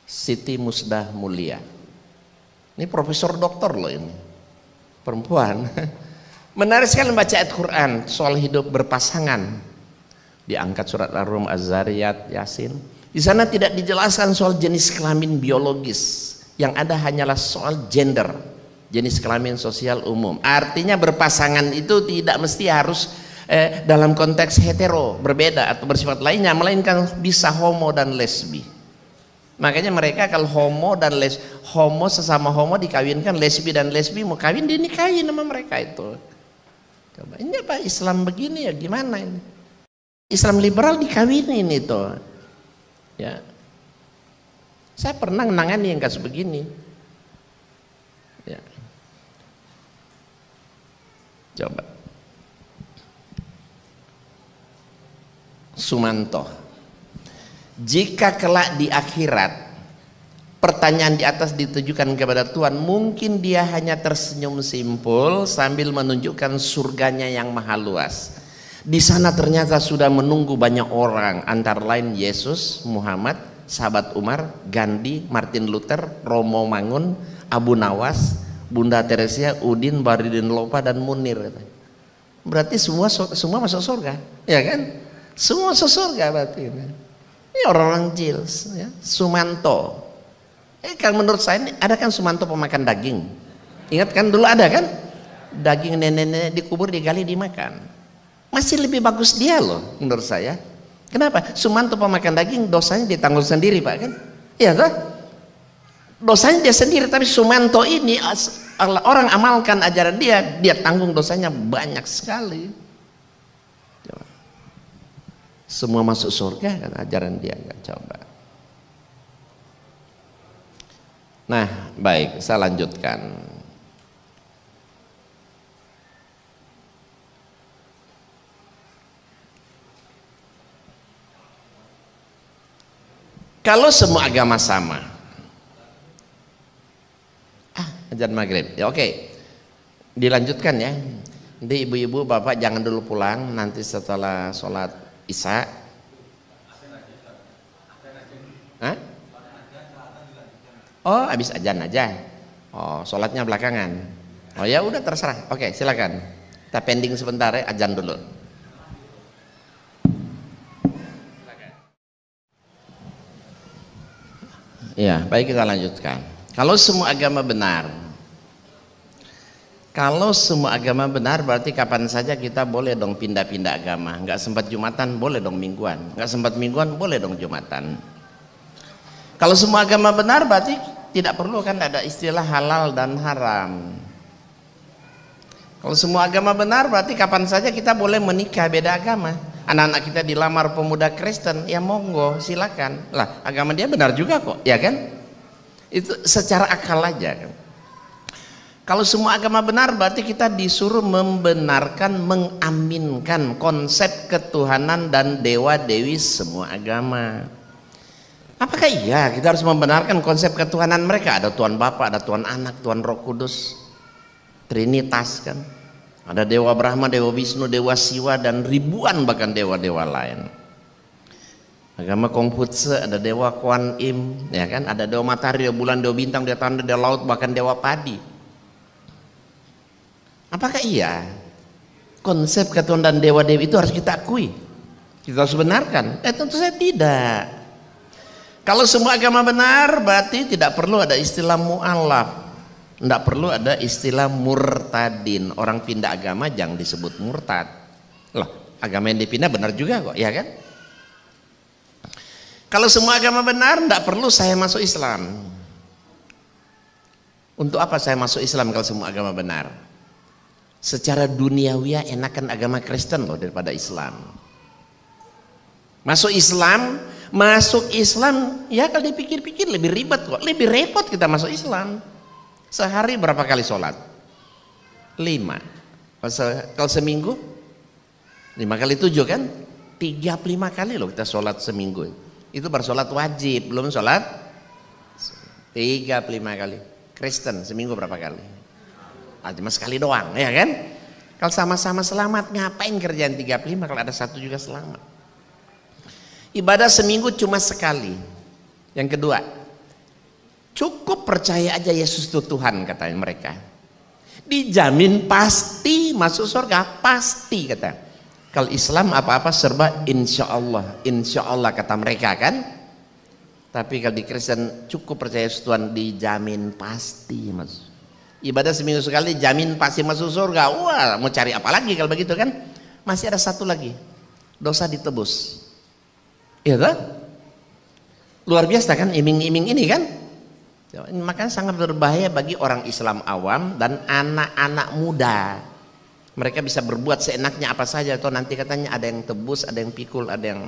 Siti Musdah Mulia. Ini profesor doktor loh ini. Perempuan. Menarik sekali membaca ayat Quran soal hidup berpasangan. Diangkat surat Ar-Rum, Az-Zariyat, Yasin. Di sana tidak dijelaskan soal jenis kelamin biologis. Yang ada hanyalah soal gender, jenis kelamin sosial umum. Artinya berpasangan itu tidak mesti harus dalam konteks hetero, berbeda atau bersifat lainnya, melainkan bisa homo dan lesbi. Makanya mereka kalau homo sesama homo dikawinkan, lesbi dan lesbi mau kawin dinikahin sama mereka itu. Coba ini apa Islam begini ya, gimana ini? Islam liberal dikawinin itu. Ya. Saya pernah menangani yang kasus begini. Ya. Coba. Sumanto. Jika kelak di akhirat pertanyaan di atas ditujukan kepada Tuhan, mungkin dia hanya tersenyum simpul sambil menunjukkan surganya yang maha luas. Di sana ternyata sudah menunggu banyak orang, antara lain Yesus, Muhammad, sahabat Umar, Gandhi, Martin Luther, Romo Mangun, Abu Nawas, Bunda Teresia, Udin, Baridin Lopa, dan Munir. Berarti semua masuk surga, ya kan? Semua masuk surga berarti. Ini orang-orang jils, ya. Sumanto. Kalau menurut saya ini ada kan Sumanto pemakan daging. Ingat kan dulu ada kan? Daging nenek-nenek dikubur, digali, dimakan. Masih lebih bagus dia loh menurut saya. Kenapa? Sumanto pemakan daging dosanya ditanggung sendiri Pak kan? Iya kan? Dosanya dia sendiri, tapi Sumanto ini orang amalkan ajaran dia tanggung dosanya banyak sekali. Coba. Semua masuk surga kan ajaran dia kan? Coba. Nah, baik, saya lanjutkan. Kalau semua agama sama, ajaran maghrib, ya oke, dilanjutkan ya. Nanti ibu-ibu, bapak jangan dulu pulang, nanti setelah sholat isya. Hah? Oh, habis azan aja. Oh, sholatnya belakangan. Oh ya udah terserah. Oke, silakan. Kita pending sebentar ya, azan dulu. Ya, baik kita lanjutkan. Kalau semua agama benar, berarti kapan saja kita boleh dong pindah-pindah agama. Nggak sempat Jumatan, boleh dong mingguan. Nggak sempat mingguan, boleh dong Jumatan. Kalau semua agama benar, berarti tidak perlu kan ada istilah halal dan haram. Kalau semua agama benar, berarti kapan saja kita boleh menikah beda agama. Anak-anak kita dilamar pemuda Kristen, ya monggo, silakan. Lah, agama dia benar juga kok, ya kan? Itu secara akal aja kan. Kalau semua agama benar, berarti kita disuruh membenarkan, mengaminkan konsep ketuhanan dan dewa-dewi semua agama. Apakah iya kita harus membenarkan konsep ketuhanan mereka? Ada Tuhan Bapa, ada Tuhan Anak, Tuhan Roh Kudus, Trinitas kan? Ada Dewa Brahma, Dewa Wisnu, Dewa Siwa, dan ribuan bahkan dewa-dewa lain. Agama Konghucu ada Dewa Kuan Im, ya kan? Ada Dewa Matahari, Dewa Bulan, Dewa Bintang, Dewa Tanah, Dewa Laut, bahkan Dewa Padi. Apakah iya konsep ketuhanan dan dewa-dewi itu harus kita akui? Kita harus benarkan? Tentu saja tidak. Kalau semua agama benar, berarti tidak perlu ada istilah mu'alaf. Tidak perlu ada istilah murtadin. Orang pindah agama jangan disebut murtad. Loh, agama yang dipindah benar juga kok, ya kan? Kalau semua agama benar, tidak perlu saya masuk Islam. Untuk apa saya masuk Islam kalau semua agama benar? Secara duniawiya enakan agama Kristen loh daripada Islam. Masuk Islam ya kalau dipikir-pikir lebih ribet kok. Lebih repot kita masuk Islam. Sehari berapa kali sholat? 5. Kalau seminggu 5 kali 7 kan? 35 kali loh kita sholat seminggu. Itu baru sholat wajib, belum sholat 35 kali. Kristen seminggu berapa kali? Cuma sekali doang, ya kan? Kalau sama-sama selamat, ngapain kerjaan 35 kalau ada satu juga selamat? Ibadah seminggu cuma sekali. Yang kedua, cukup percaya aja Yesus itu Tuhan, katanya mereka. Dijamin pasti masuk surga, pasti kata. Kalau Islam apa-apa serba insya Allah kata mereka kan. Tapi kalau di Kristen cukup percaya Yesus Tuhan, dijamin pasti masuk. Ibadah seminggu sekali jamin pasti masuk surga. Wah, mau cari apa lagi kalau begitu kan? Masih ada satu lagi, dosa ditebus. Iya kan? Luar biasa kan iming-iming ini kan? Makanya sangat berbahaya bagi orang Islam awam dan anak-anak muda. Mereka bisa berbuat seenaknya apa saja, atau nanti katanya ada yang tebus, ada yang pikul, ada yang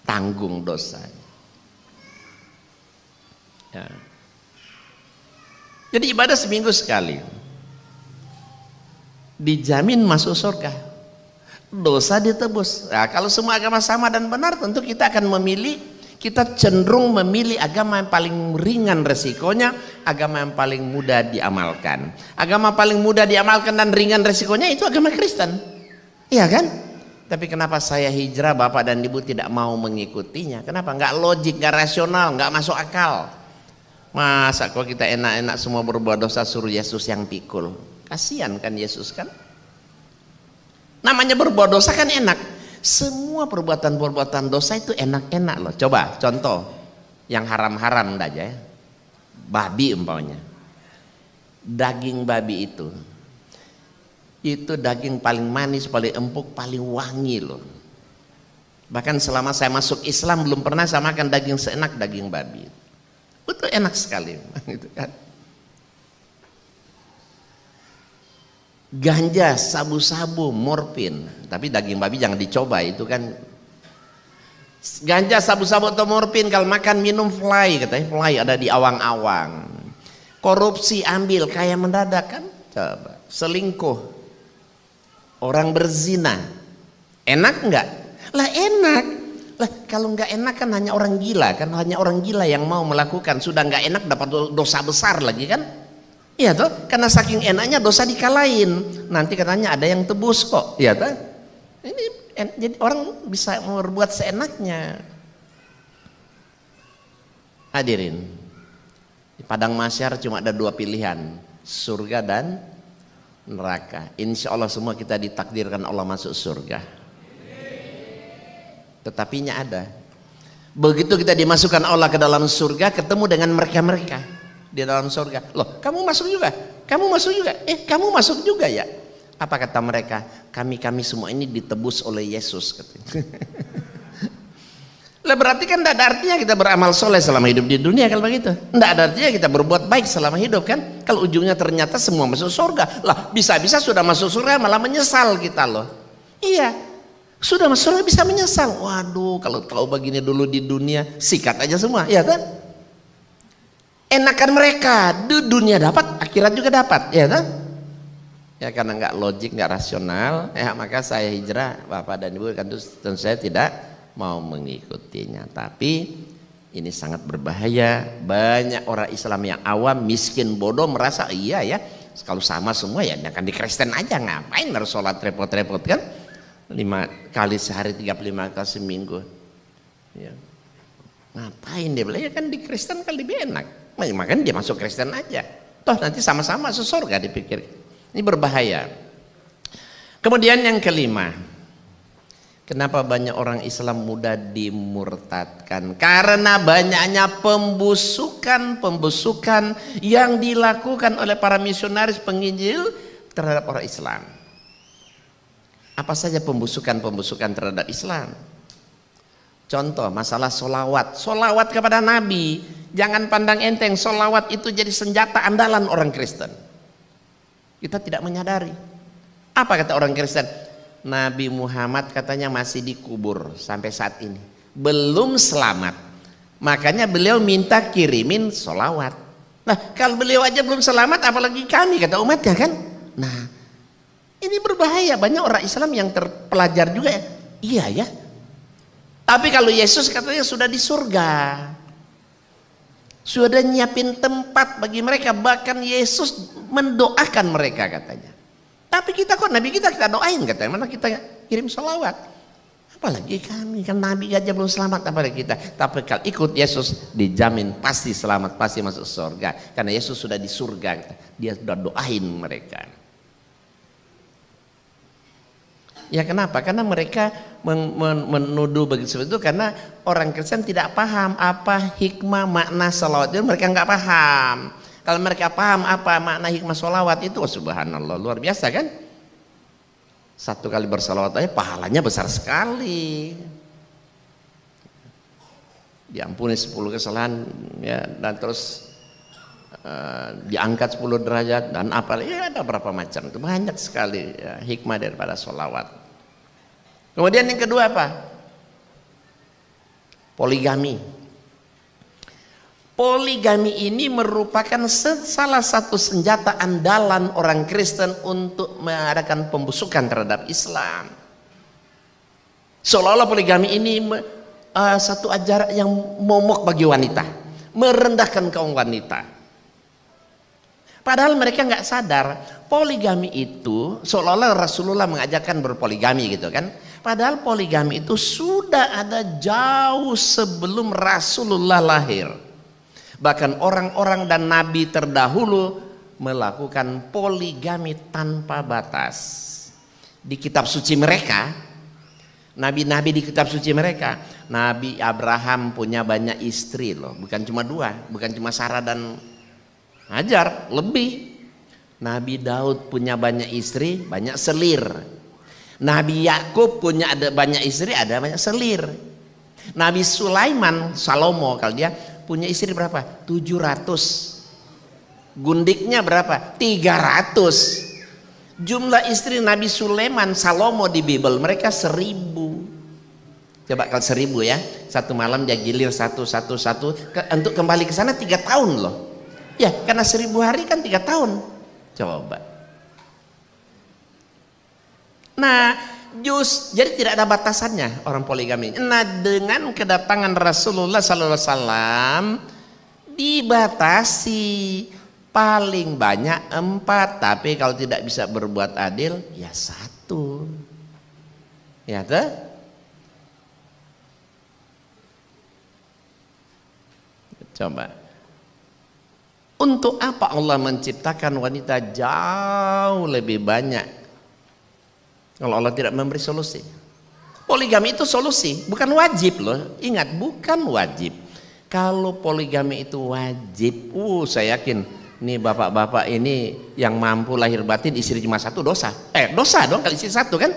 tanggung dosa. Ya. Jadi ibadah seminggu sekali, dijamin masuk surga, dosa ditebus. Nah, kalau semua agama sama dan benar, tentu kita akan memilih, kita cenderung memilih agama yang paling ringan resikonya, agama yang paling mudah diamalkan. Agama paling mudah diamalkan dan ringan resikonya itu agama Kristen, iya kan? Tapi kenapa saya hijrah, bapak dan ibu tidak mau mengikutinya? Kenapa? Nggak logik, nggak rasional, nggak masuk akal. Masa kok kita enak-enak semua berbuat dosa suruh Yesus yang pikul? Kasihan kan Yesus kan? Namanya berbuat dosa kan enak. Semua perbuatan-perbuatan dosa itu enak-enak loh. Coba contoh yang haram-haram aja ya. Babi umpamanya. Daging babi itu daging paling manis, paling empuk, paling wangi loh. Bahkan selama saya masuk Islam belum pernah saya makan daging seenak daging babi. Betul enak sekali gitu kan. Ganja, sabu-sabu, morfin, tapi daging babi jangan dicoba itu kan. Ganja, sabu-sabu atau morfin kalau makan minum fly, katanya fly ada di awang-awang. Korupsi ambil kaya mendadak kan. Coba selingkuh, orang berzina, enak enggak? Lah enak. Lah kalau nggak enak kan hanya orang gila, kan hanya orang gila yang mau melakukan. Sudah nggak enak dapat dosa besar lagi kan? Iya toh, karena saking enaknya dosa dikalahin. Nanti katanya ada yang tebus kok, iya toh? Ini jadi orang bisa berbuat seenaknya. Hadirin, di padang mahsyar cuma ada dua pilihan, surga dan neraka. Insya Allah semua kita ditakdirkan Allah masuk surga. Tetapinya ada. Begitu kita dimasukkan Allah ke dalam surga, ketemu dengan mereka-mereka di dalam surga. Loh, kamu masuk juga? Kamu masuk juga? Kamu masuk juga ya? Apa kata mereka? Kami semua ini ditebus oleh Yesus katanya. Lah berarti kan tidak ada artinya kita beramal soleh selama hidup di dunia kalau begitu. Tidak ada artinya kita berbuat baik selama hidup kan? Kalau ujungnya ternyata semua masuk surga. Lah bisa-bisa sudah masuk surga malah menyesal kita loh. Iya. Sudah masuk surga bisa menyesal. Waduh, kalau tahu begini dulu di dunia, sikat aja semua, ya kan? Enakan mereka, di dunia dapat, akhirat juga dapat, ya kan? Ya karena nggak logik, nggak rasional, ya maka saya hijrah, bapak dan ibu kan tentu saya tidak mau mengikutinya. Tapi ini sangat berbahaya. Banyak orang Islam yang awam, miskin, bodoh merasa iya ya, kalau sama semua ya kan di Kristen aja, ngapain harus sholat repot-repot kan? 5 kali sehari, 35 kali seminggu ya. Ngapain dia bilang ya kan di Kristen kan lebih enak, makanya dia masuk Kristen aja, toh nanti sama-sama masuk surga dipikir. Ini berbahaya. Kemudian yang kelima, kenapa banyak orang Islam mudah dimurtadkan? Karena banyaknya pembusukan yang dilakukan oleh para misionaris penginjil terhadap orang Islam. Apa saja pembusukan terhadap Islam? Contoh masalah solawat kepada Nabi. Jangan pandang enteng, solawat itu jadi senjata andalan orang Kristen. Kita tidak menyadari. Apa kata orang Kristen? Nabi Muhammad katanya masih dikubur sampai saat ini, belum selamat. Makanya beliau minta kirimin solawat. Nah kalau beliau aja belum selamat, apalagi kami kata umatnya kan? Nah ini berbahaya. Banyak orang Islam yang terpelajar juga ya. Iya ya. Tapi kalau Yesus katanya sudah di surga, sudah nyiapin tempat bagi mereka. Bahkan Yesus mendoakan mereka katanya. Tapi kita kok Nabi kita doain, katanya mana kita kirim sholawat. Apalagi kami, kan Nabi aja belum selamat, apalagi kita. Tapi kalau ikut Yesus dijamin pasti selamat, pasti masuk surga. Karena Yesus sudah di surga, dia sudah doain mereka. Ya kenapa? Karena mereka menuduh begitu itu karena orang Kristen tidak paham apa hikmah makna sholawat itu, mereka nggak paham. Kalau mereka paham apa makna hikmah sholawat itu, oh subhanallah, luar biasa kan? Satu kali bersalawat aja pahalanya besar sekali. Diampuni 10 kesalahan ya, dan terus diangkat 10 derajat dan apa ya, ada berapa macam itu, banyak sekali ya, hikmah daripada sholawat. Kemudian yang kedua apa? Poligami. Poligami ini merupakan salah satu senjata andalan orang Kristen untuk mengadakan pembusukan terhadap Islam. Seolah-olah poligami ini satu ajaran yang momok bagi wanita, merendahkan kaum wanita. Padahal mereka nggak sadar poligami itu seolah-olah Rasulullah mengajarkan berpoligami gitu kan. Padahal poligami itu sudah ada jauh sebelum Rasulullah lahir. Bahkan orang-orang dan nabi terdahulu melakukan poligami tanpa batas. Di kitab suci mereka, nabi-nabi di kitab suci mereka, Nabi Abraham punya banyak istri loh, bukan cuma 2, bukan cuma Sarah dan Hajar, lebih. Nabi Daud punya banyak istri, banyak selir. Nabi Yakub punya ada banyak istri, ada banyak selir. Nabi Sulaiman, Salomo kalau dia punya istri berapa? 700. Gundiknya berapa? 300. Jumlah istri Nabi Sulaiman, Salomo di Bible mereka 1000. Coba kalau 1000 ya, satu malam dia gilir satu untuk kembali ke sana 3 tahun loh. Ya karena 1000 hari kan 3 tahun. Coba. Nah jadi tidak ada batasannya orang poligami. Nah dengan kedatangan Rasulullah SAW dibatasi paling banyak 4, tapi kalau tidak bisa berbuat adil ya 1. Ya tuh. Coba. Untuk apa Allah menciptakan wanita jauh lebih banyak kalau Allah tidak memberi solusi? Poligami itu solusi, bukan wajib loh. Ingat, bukan wajib. Kalau poligami itu wajib, saya yakin nih bapak-bapak ini yang mampu lahir batin istri cuma 1 dosa. Dosa dong kalau istri 1 kan?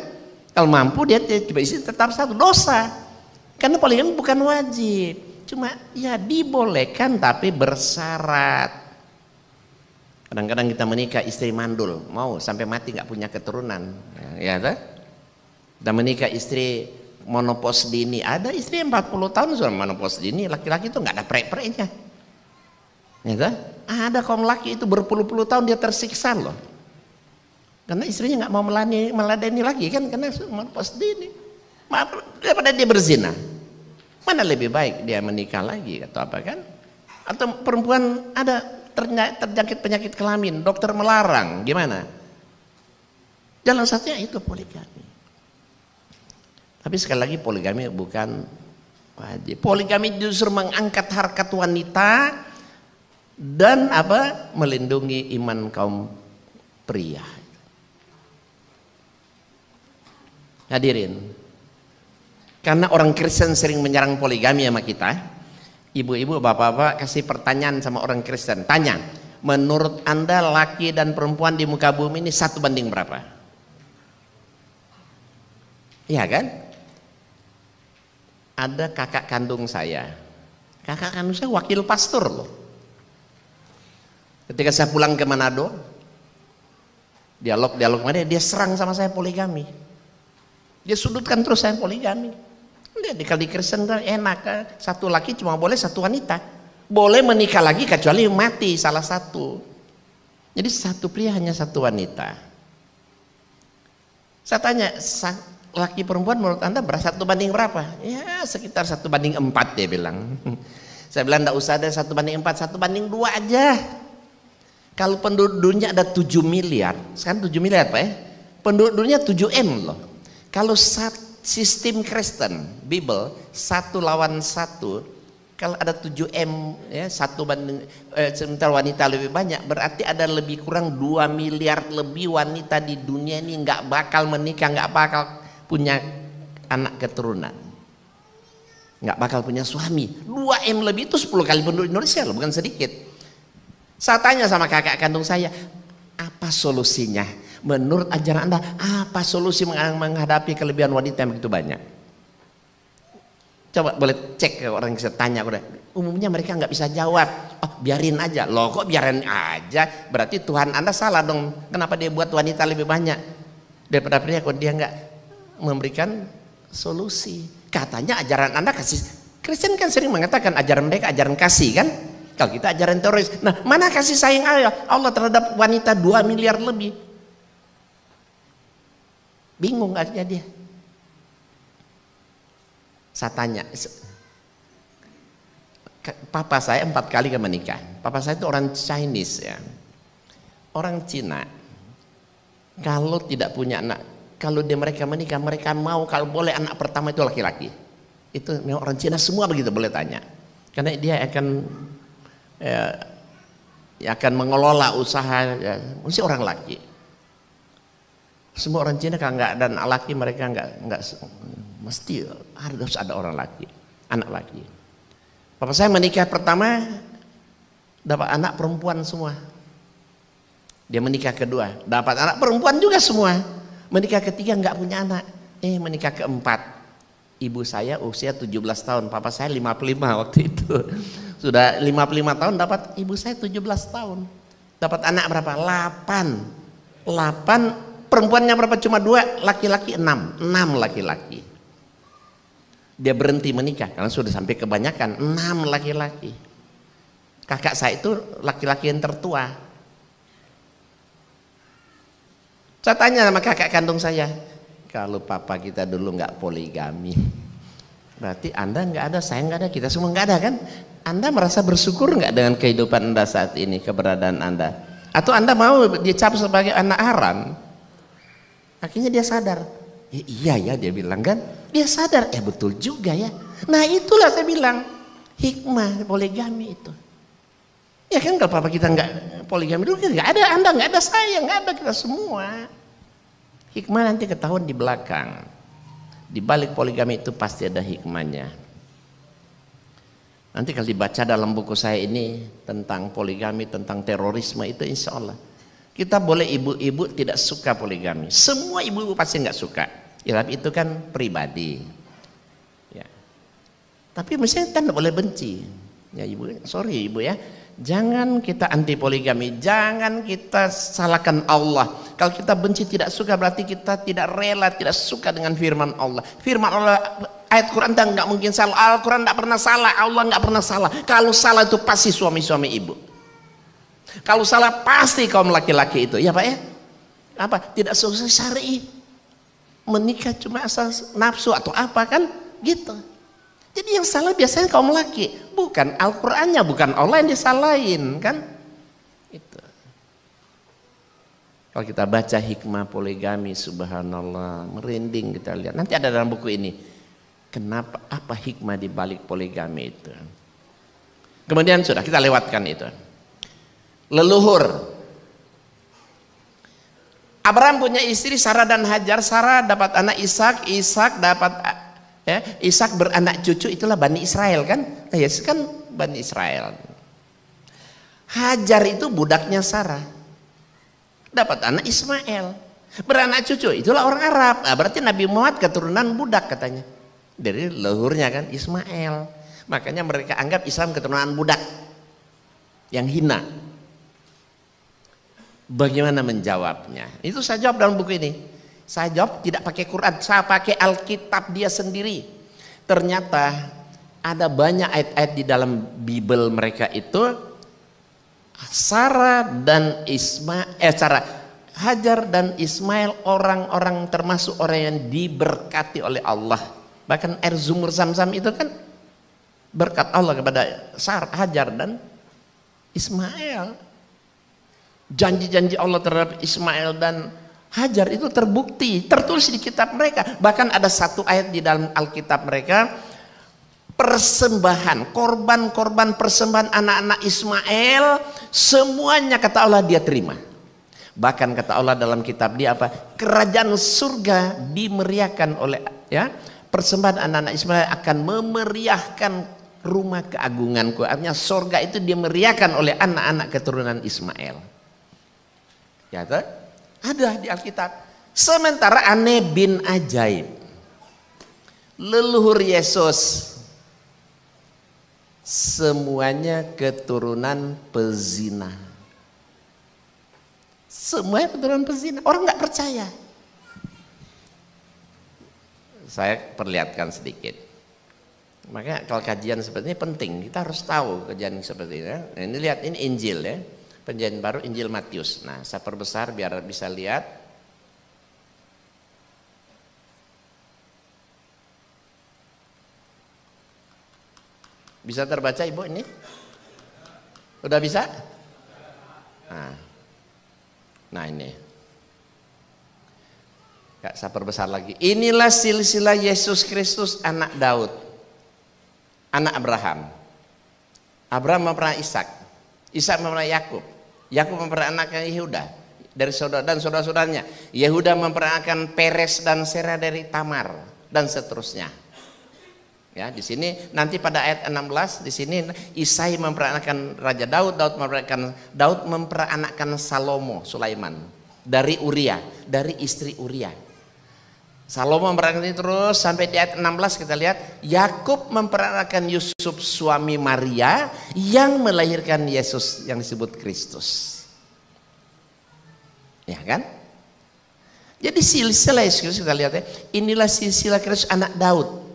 Kalau mampu dia coba istri tetap 1 dosa. Karena poligami bukan wajib, cuma ya dibolehkan tapi bersyarat. Kadang-kadang kita menikah istri mandul, mau sampai mati nggak punya keturunan, ya kan? Kita menikah istri monopos dini, ada istri 40 tahun sudah monopos dini, laki-laki itu nggak ada prek-preknya, ya kan? Ada kaum laki itu berpuluh-puluh tahun dia tersiksa loh, karena istrinya nggak mau meladeni lagi kan, karena monopos dini. Daripada dia berzina, mana lebih baik dia menikah lagi atau apa kan? Atau perempuan ada terjangkit penyakit kelamin, dokter melarang, gimana? Jalan satunya itu poligami. Tapi sekali lagi poligami bukan wajib. Poligami justru mengangkat harkat wanita dan apa? Melindungi iman kaum pria. Hadirin, karena orang Kristen sering menyerang poligami sama kita. Ibu-ibu, bapak-bapak kasih pertanyaan sama orang Kristen, tanya, menurut Anda laki dan perempuan di muka bumi ini 1 banding berapa? Iya kan? Ada kakak kandung saya wakil pastor loh. Ketika saya pulang ke Manado, dialog mana dia serang sama saya poligami. Dia sudutkan terus saya poligami. Di kali Kristen enak, 1 laki cuma boleh 1 wanita, boleh menikah lagi kecuali mati salah satu. Jadi 1 pria hanya 1 wanita. Saya tanya, laki perempuan menurut Anda 1 banding berapa? Ya sekitar 1 banding 4 dia bilang. Saya bilang enggak usah ada 1 banding 4, 1 banding 2 aja. Kalau penduduknya ada 7 miliar, sekarang 7 miliar Pak ya, penduduknya 7M loh. Kalau sistem Kristen, Bible, 1 lawan 1, kalau ada 7M ya, 1 banding sementara wanita lebih banyak, berarti ada lebih kurang 2 miliar lebih wanita di dunia ini nggak bakal menikah, nggak bakal punya anak keturunan, nggak bakal punya suami. 2M lebih itu 10 kali penduduk Indonesia loh, bukan sedikit. Saya tanya sama kakak kandung saya, apa solusinya? Menurut ajaran Anda, apa solusi menghadapi kelebihan wanita yang begitu banyak? Coba boleh cek ke orang yang saya tanya. Umumnya mereka nggak bisa jawab. Oh, biarin aja. Loh kok biarin aja? Berarti Tuhan Anda salah dong. Kenapa dia buat wanita lebih banyak daripada pria? Kalau dia nggak memberikan solusi. Katanya ajaran Anda kasih. Kristen kan sering mengatakan ajaran mereka ajaran kasih kan? Kalau kita ajaran teroris. Nah, mana kasih sayang Allah terhadap wanita 2 miliar lebih? Bingung akhirnya dia. Saya tanya, papa saya 4 kali menikah. Papa saya itu orang Chinese ya, orang Cina. Kalau tidak punya anak, kalau mereka menikah, mereka mau kalau boleh anak pertama itu laki-laki. Itu memang orang Cina semua begitu, boleh tanya. Karena dia akan mengelola usaha, mesti orang laki. Semua orang Cina kalau nggak ada anak laki, mereka nggak mesti harus ada orang laki, anak laki. Papa saya menikah pertama dapat anak perempuan semua. Dia menikah kedua dapat anak perempuan juga semua. Menikah ketiga nggak punya anak. Menikah keempat, ibu saya usia 17 tahun, papa saya 55 waktu itu. Sudah 55 tahun dapat ibu saya 17 tahun. Dapat anak berapa? 8. Perempuannya berapa? Cuma 2, laki-laki 6 laki-laki. Dia berhenti menikah karena sudah sampai kebanyakan, 6 laki-laki. Kakak saya itu laki-laki yang tertua. Saya tanya sama kakak kandung saya, kalau papa kita dulu nggak poligami, berarti Anda nggak ada, saya nggak ada, kita semua nggak ada kan? Anda merasa bersyukur nggak dengan kehidupan Anda saat ini, keberadaan Anda? Atau Anda mau dicap sebagai anak haram? Akhirnya dia sadar, iya ya, dia bilang kan, dia sadar, betul juga ya. Nah itulah saya bilang hikmah poligami itu. Ya kan kalau papa kita nggak poligami dulu, nggak ada Anda, nggak ada saya, nggak ada kita semua. Hikmah nanti ketahuan di belakang. Di balik poligami itu pasti ada hikmahnya. Nanti kalau dibaca dalam buku saya ini tentang poligami, tentang terorisme itu, insya Allah kita boleh, ibu-ibu tidak suka poligami, semua ibu-ibu pasti nggak suka ya, tapi itu kan pribadi ya. Tapi mestinya kita tidak boleh benci ya ibu, sorry ibu ya, jangan kita anti poligami, jangan kita salahkan Allah. Kalau kita benci tidak suka berarti kita tidak rela, tidak suka dengan firman Allah. Firman Allah, ayat Quran nggak mungkin salah, Al-Quran nggak pernah salah, Allah nggak pernah salah. Kalau salah itu pasti suami-suami ibu. Kalau salah pasti kaum laki-laki itu, ya Pak ya. Apa? Tidak sesuai syar'i. Menikah cuma asal nafsu atau apa kan? Gitu. Jadi yang salah biasanya kaum laki, bukan Al-Qur'annya, bukan Allah yang disalahin kan? Itu. Kalau kita baca hikmah poligami, subhanallah, merinding kita lihat. Nanti ada dalam buku ini. Kenapa, apa hikmah di balik poligami itu? Kemudian sudah kita lewatkan itu. Leluhur. Abraham punya istri Sarah dan Hajar. Sarah dapat anak Ishak, Ishak dapat Ishak beranak cucu, itulah Bani Israel kan? Ya kan Bani Israel. Hajar itu budaknya Sarah. Dapat anak Ismail. Beranak cucu, itulah orang Arab. Nah, berarti Nabi Muhammad keturunan budak katanya. Dari leluhurnya kan Ismail. Makanya mereka anggap Islam keturunan budak. Yang hina. Bagaimana menjawabnya? Itu saya jawab dalam buku ini. Saya jawab tidak pakai Quran, saya pakai Alkitab dia sendiri. Ternyata ada banyak ayat-ayat di dalam Bible mereka itu, Sarah dan Hajar dan Ismail orang-orang termasuk orang yang diberkati oleh Allah. Bahkan air sumur Zam-Zam itu kan berkat Allah kepada Sarah, Hajar dan Ismail. Janji-janji Allah terhadap Ismail dan Hajar itu terbukti, tertulis di kitab mereka. Bahkan ada satu ayat di dalam Alkitab mereka, persembahan, korban-korban persembahan anak-anak Ismail, semuanya kata Allah dia terima. Bahkan kata Allah dalam kitab dia apa? Kerajaan surga dimeriahkan oleh, ya, persembahan anak-anak Ismail akan memeriahkan rumah keagunganku. Artinya surga itu dimeriahkan oleh anak-anak keturunan Ismail. Ya, tak? Ada di Alkitab. Sementara aneh bin ajaib, leluhur Yesus, semuanya keturunan pezina. Semuanya keturunan pezina. Orang nggak percaya. Saya perlihatkan sedikit. Makanya kalau kajian seperti ini penting, kita harus tahu kajian seperti ini. Nah, ini lihat, ini Injil ya, Perjanjian Baru, Injil Matius. Nah, saya perbesar biar bisa lihat. Bisa terbaca Ibu ini? Udah bisa? Nah ini. Gak saya perbesar lagi. Inilah silsilah Yesus Kristus anak Daud, anak Abraham. Abraham memperanak Ishak, Ishak memperanak Yakub, Yakub memperanakkan Yehuda dari saudara dan saudara-saudaranya. Yehuda memperanakkan Peres dan Serah dari Tamar dan seterusnya. Ya, di sini nanti pada ayat 16 di sini Isai memperanakkan Raja Daud, Daud memperanakkan Salomo, Sulaiman dari Uria, dari istri Uria. Salomo memperanakkan ini terus sampai di ayat 16 kita lihat Yakub memperanakkan Yusuf suami Maria yang melahirkan Yesus yang disebut Kristus. Ya kan? Jadi silsilah Yesus kita lihat ya, inilah silsilah Kristus anak Daud.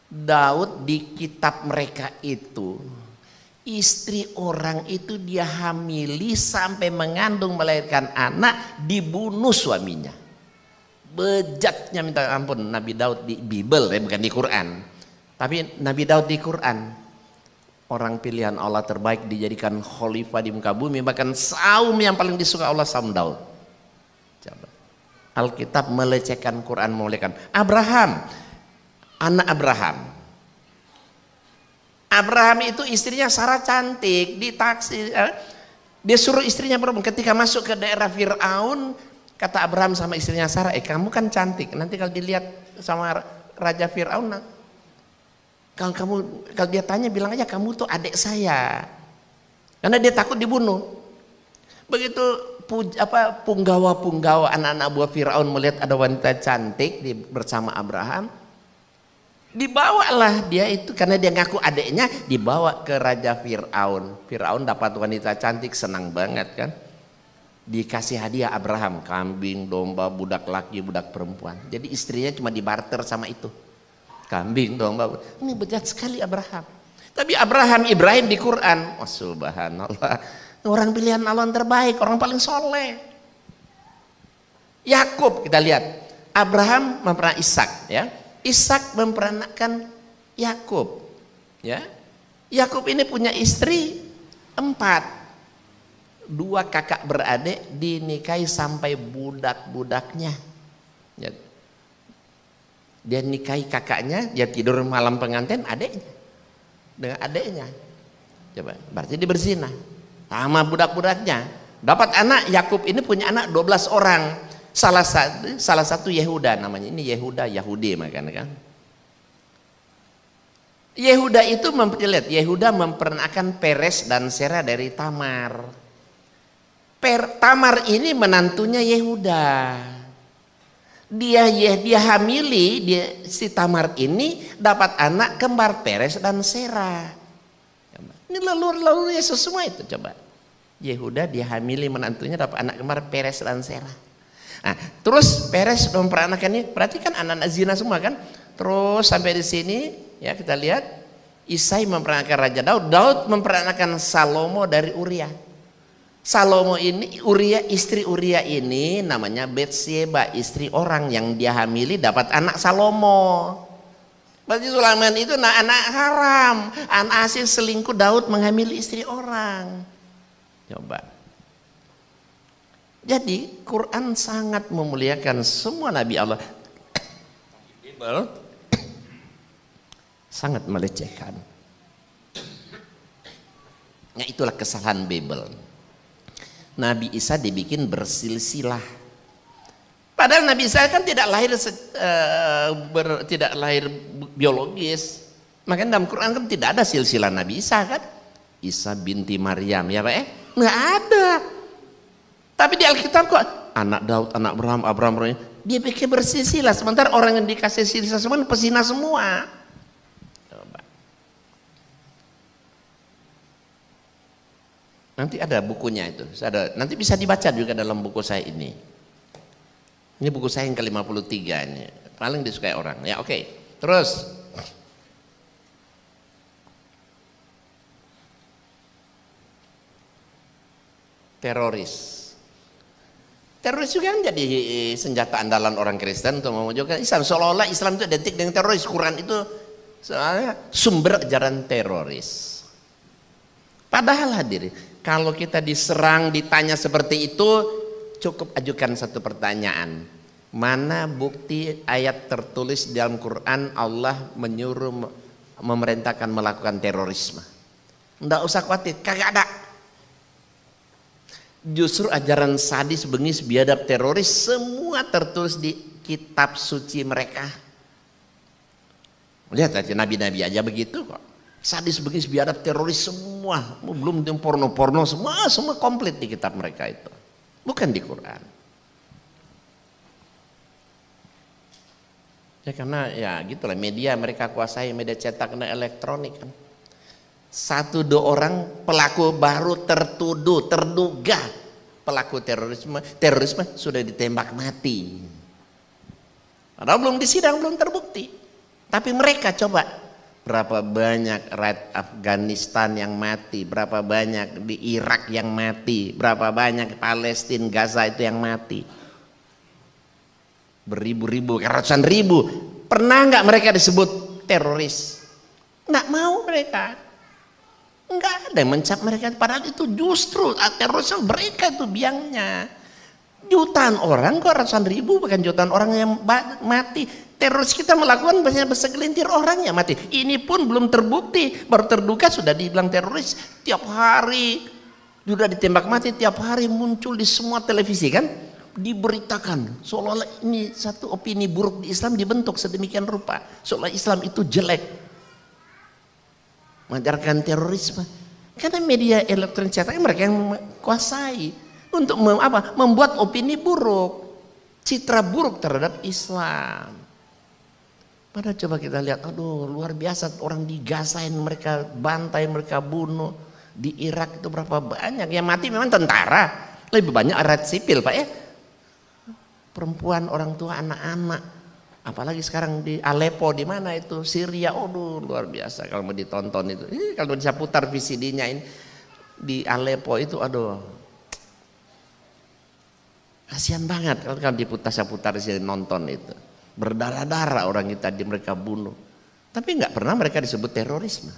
Daud di kitab mereka itu, istri orang itu dia hamili sampai mengandung melahirkan anak, dibunuh suaminya. Bejatnya minta ampun Nabi Daud di Bible ya, bukan di Quran. Tapi Nabi Daud di Quran, orang pilihan Allah terbaik, dijadikan khalifah di muka bumi. Bahkan saum yang paling disuka Allah saum Daud. Coba. Alkitab melecehkan, Quran melecehkan. Abraham, anak Abraham. Abraham itu istrinya Sarah cantik, ditaksi, dia suruh istrinya perempuan. Ketika masuk ke daerah Fir'aun, kata Abraham sama istrinya Sarah, kamu kan cantik, nanti kalau dilihat sama Raja Fir'aun, kalau dia tanya bilang aja kamu tuh adik saya, karena dia takut dibunuh. Begitu punggawa-punggawa anak-anak buah Fir'aun melihat ada wanita cantik bersama Abraham, dibawalah dia itu, karena dia ngaku adiknya, dibawa ke Raja Fir'aun. Fir'aun dapat wanita cantik, senang banget kan, dikasih hadiah Abraham, kambing, domba, budak laki, budak perempuan. Jadi istrinya cuma dibarter sama itu, kambing, domba. Ini bejat sekali Abraham. Tapi Ibrahim di Quran, oh subhanallah, orang pilihan Allah yang terbaik, orang paling soleh. Yakub kita lihat, Abraham memperanakkan Ishak ya, Ishak memperanakkan Yakub ya. Yakub ini punya istri 4, 2 kakak beradik dinikahi sampai budak-budaknya ya. Dia nikahi kakaknya, dia tidur malam pengantin adiknya dengan adiknya. Coba, berarti dia berzina sama budak-budaknya. Dapat anak, Yakub ini punya anak 12 orang. Salah satu Yehuda namanya. Ini Yehuda, Yahudi makanya kan. Yehuda itu Yehuda memperanakkan Peres dan Serah dari Tamar. Tamar ini menantunya Yehuda. Dia hamili, si Tamar ini dapat anak kembar Peres dan Serah. Ini leluhur Yesus semua itu coba. Yehuda dia hamili menantunya dapat anak kembar Peres dan Serah. Nah, terus Peres memperanakkan ini, berarti kan anak-anak zina semua kan. Terus sampai di sini ya kita lihat Isai memperanakkan Raja Daud, Daud memperanakkan Salomo dari Uria. Salomo ini, istri Uria ini namanya Betsyeba, istri orang yang dia hamili dapat anak Salomo. Berarti Sulaiman itu anak haram, anak hasil selingkuh Daud menghamili istri orang. Coba. Jadi Quran sangat memuliakan semua Nabi Allah. Bible sangat melecehkan. Nah, itulah kesalahan Bible. Nabi Isa dibikin bersilsilah. Padahal Nabi Isa kan tidak lahir biologis. Makanya dalam Quran kan tidak ada silsilah Nabi Isa kan. Isa binti Maryam, ya Pak ya? Nggak ada. Tapi di Alkitab kok anak Daud, anak Abraham, dia bikin bersilsilah. Sementara orang yang dikasih silsilah semua pesina semua. Coba. Nanti ada bukunya itu. Nanti bisa dibaca juga dalam buku saya ini. Ini buku saya yang ke-53 ini. Paling disukai orang. Ya oke. Terus. Teroris juga kan jadi senjata andalan orang Kristen untuk memojokkan Islam, seolah-olah Islam itu identik dengan teroris. Quran itu soalnya sumber ajaran teroris. Padahal hadirin, kalau kita diserang ditanya seperti itu, cukup ajukan satu pertanyaan. Mana bukti ayat tertulis di dalam Quran Allah menyuruh memerintahkan melakukan terorisme? Nggak usah khawatir, kagak ada. Justru ajaran sadis, bengis, biadab, teroris semua tertulis di kitab suci mereka. Lihat aja nabi-nabi aja begitu kok. Sadis, bengis, biadab, teroris semua. Belum porno-porno semua komplit di kitab mereka itu. Bukan di Quran. Ya karena ya gitulah media mereka kuasai, media cetak dan elektronik kan. 1-2 orang pelaku baru terduga pelaku terorisme sudah ditembak mati. Padahal belum disidang, belum terbukti. Tapi mereka coba berapa banyak rakyat Afghanistan yang mati, berapa banyak di Irak yang mati, berapa banyak Palestina, Gaza itu yang mati. Beribu-ribu, ratusan ribu. Pernah nggak mereka disebut teroris? Nggak mau mereka. Enggak ada yang mencap mereka, padahal itu justru terorisme mereka itu biangnya. Jutaan orang kok, ratusan ribu, bahkan jutaan orang yang mati. Teroris kita melakukan banyak segelintir orang yang mati. Ini pun belum terbukti, baru terduga sudah dibilang teroris. Tiap hari sudah ditembak mati, tiap hari muncul di semua televisi kan, diberitakan seolah-olah ini satu opini buruk di Islam dibentuk sedemikian rupa, seolah Islam itu jelek, mengajarkan terorisme. Karena media elektronik cetak mereka yang kuasai untuk membuat opini buruk, citra buruk terhadap Islam. Padahal coba kita lihat, aduh luar biasa, orang di Gaza mereka bantai, mereka bunuh. Di Irak itu berapa banyak yang mati, memang tentara, lebih banyak rakyat sipil Pak ya, perempuan, orang tua, anak-anak. Apalagi sekarang di Aleppo, di mana itu, Syria, aduh luar biasa kalau mau ditonton itu. Kalau bisa putar VCD-nya ini di Aleppo itu, aduh kasihan banget kalau diputar di sini nonton itu. Berdarah-darah orang kita mereka bunuh. Tapi nggak pernah mereka disebut terorisme.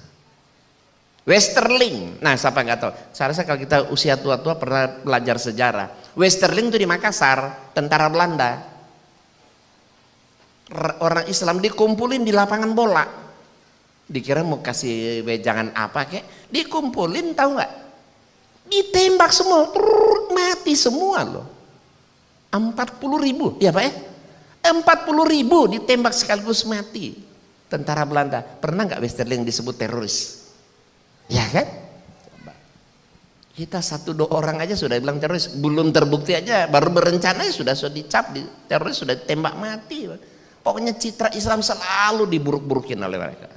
Westerling, nah siapa nggak tahu? Saya rasa kalau kita usia tua-tua pernah belajar sejarah. Westerling itu di Makassar, tentara Belanda. Orang Islam dikumpulin di lapangan bola, dikira mau kasih wejangan apa kek, dikumpulin tahu nggak, ditembak semua, mati semua loh. 40.000 ya Pak ya, 40.000 ditembak sekaligus mati tentara Belanda. Pernah nggak Westerling disebut teroris? Ya kan? Kita 1-2 orang aja sudah bilang teroris, belum terbukti aja, baru berencana sudah dicap di teroris, sudah ditembak mati. Pokoknya citra Islam selalu diburuk-burukin oleh mereka.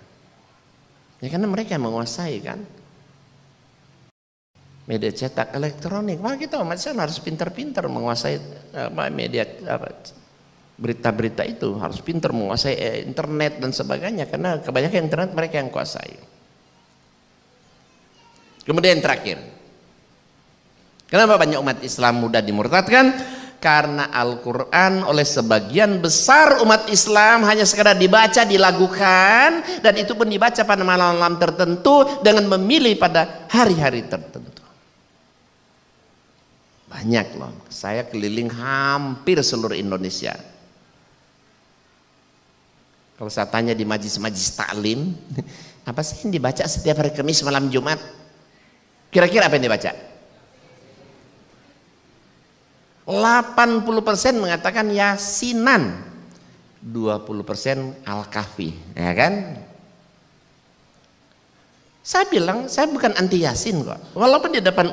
Ya karena mereka yang menguasai kan media cetak elektronik. Maka kita umat Islam harus pintar-pintar menguasai media berita-berita itu, harus pintar menguasai internet dan sebagainya, karena kebanyakan internet mereka yang kuasai. Kemudian terakhir, kenapa banyak umat Islam mudah dimurtadkan? Karena Al-Quran oleh sebagian besar umat Islam hanya sekadar dibaca, dilakukan, dan itu pun dibaca pada malam-malam tertentu dengan memilih pada hari-hari tertentu. Banyak loh. Saya keliling hampir seluruh Indonesia. Kalau saya tanya di majlis-majlis taklim, apa sih yang dibaca setiap hari Kamis malam Jumat? Kira-kira apa yang dibaca? 80% mengatakan Yasinan, 20% Al-Kahfi, ya kan? Saya bilang, saya bukan anti Yasin kok. Walaupun di depan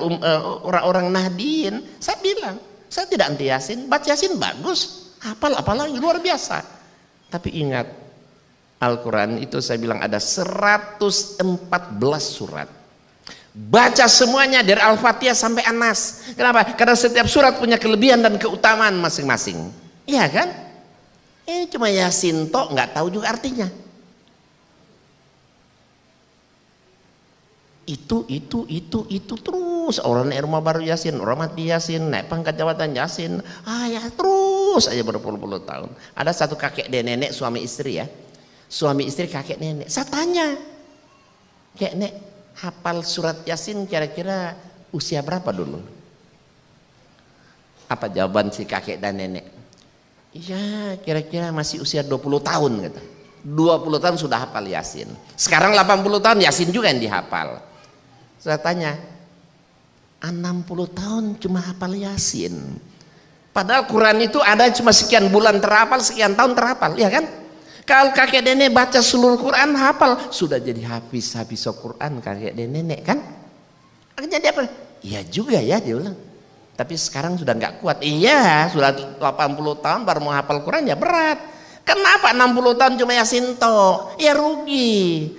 orang-orang Nahdien, saya bilang, saya tidak anti Yasin. Baca Yasin bagus, hafal apalagi luar biasa. Tapi ingat, Al-Quran itu saya bilang ada 114 surat. Baca semuanya dari Al-Fatihah sampai An-Nas. Kenapa? Karena setiap surat punya kelebihan dan keutamaan masing-masing. Iya kan? Ini cuma Yasin toh, nggak tahu juga artinya. Itu terus orang naik rumah baru Yasin, orang mati Yasin, naik pangkat jabatan Yasin, ya terus aja berpuluh-puluh tahun. Ada satu kakek dan nenek suami istri ya, suami istri kakek nenek. Saya tanya, kakek nenek hafal surat Yasin kira-kira usia berapa dulu? Apa jawaban si kakek dan nenek? Iya kira-kira masih usia 20 tahun kata. 20 tahun sudah hafal Yasin. Sekarang 80 tahun Yasin juga yang dihafal. Saya tanya, 60 tahun cuma hafal Yasin. Padahal Quran itu ada cuma sekian bulan terhafal, sekian tahun terhafal, ya kan? Kalau kakek nenek baca seluruh Quran hafal, sudah jadi habis Quran kakek dan nenek kan? Jadi apa? Iya juga ya dia bilang. Tapi sekarang sudah nggak kuat. Iya, sudah 80 tahun baru mau hafal Quran ya berat. Kenapa 60 tahun cuma Yasin toh? Ya rugi.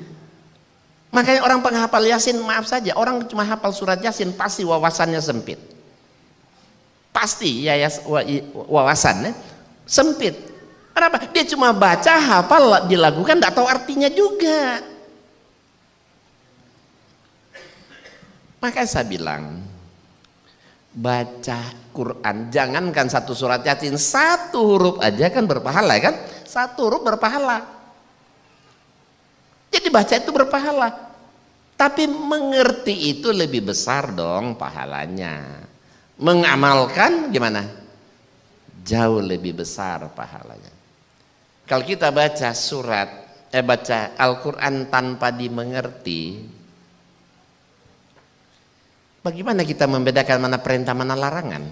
Makanya orang penghafal Yasin, maaf saja, orang cuma hafal surat Yasin pasti wawasannya sempit. Pasti ya, wawasannya sempit. Kenapa? Dia cuma baca, hafal, dilakukan, tidak tahu artinya juga. Makanya saya bilang, baca Quran, jangankan satu surat Yasin, satu huruf aja kan berpahala kan? Satu huruf berpahala. Jadi baca itu berpahala. Tapi mengerti itu lebih besar dong pahalanya. Mengamalkan gimana? Jauh lebih besar pahalanya. Kalau kita baca baca Al-Quran tanpa dimengerti, bagaimana kita membedakan mana perintah mana larangan?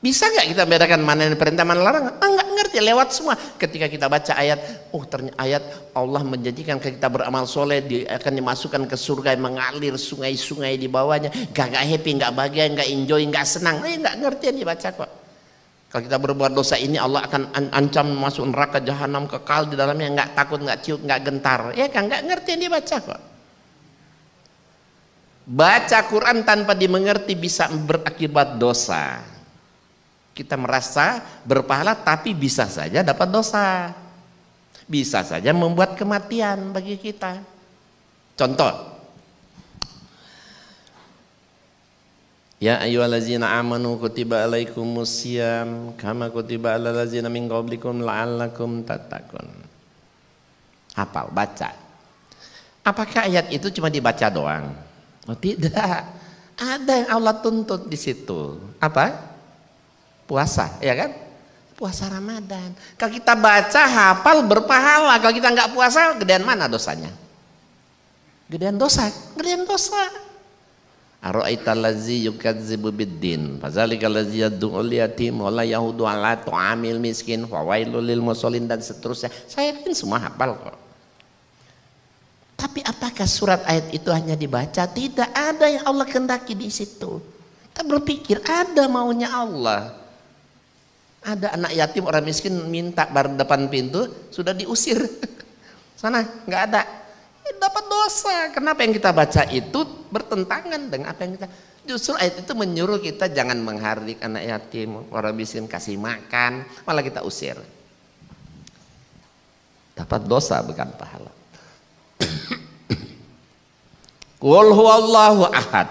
Bisa nggak kita membedakan mana yang perintah mana larangan? Nggak ngerti, lewat semua. Ketika kita baca ayat, ternyata ayat Allah menjanjikan kita beramal soleh akan dimasukkan ke surga yang mengalir sungai-sungai di bawahnya. Nggak happy, nggak bahagia, nggak enjoy, nggak senang. Nggak ngerti yang dibaca kok. Kalau kita berbuat dosa ini Allah akan ancam masuk neraka jahanam kekal di dalamnya, nggak takut, nggak ciut, nggak gentar. Ya kan, nggak ngerti yang dibaca kok. Baca Quran tanpa dimengerti bisa berakibat dosa. Kita merasa berpahala tapi bisa saja dapat dosa. Bisa saja membuat kematian bagi kita. Contoh. Ya ayyuhallazina amanu kutiba alaikumusiyam kama kutiba alal ladzina min qablikum la'allakum tattaqun. Hafal, baca. Apakah ayat itu cuma dibaca doang? Oh tidak. Ada yang Allah tuntut di situ. Apa? Puasa, ya kan? Puasa Ramadan. Kalau kita baca, hafal, berpahala. Kalau kita nggak puasa, gedean mana dosanya? Gedean dosa, gedean dosa. Ara'aital ladzi yukadzibu biddin, fadzalikal ladzi yad'ul yatim wa la yahudu 'ala ta'amil miskin, fawailul lil musallin dan seterusnya. Saya yakin semua hafal kok. Tapi apakah surat ayat itu hanya dibaca? Tidak, ada yang Allah kehendaki di situ. Kita berpikir ada maunya Allah. Ada anak yatim orang miskin minta bar depan pintu sudah diusir. Sana nggak ada. Dapat dosa. Kenapa yang kita baca itu bertentangan dengan apa yang kita? Justru ayat itu menyuruh kita jangan menghardik anak yatim, orang miskin, kasih makan, malah kita usir. Dapat dosa bukan pahala. Qul huwallahu ahad.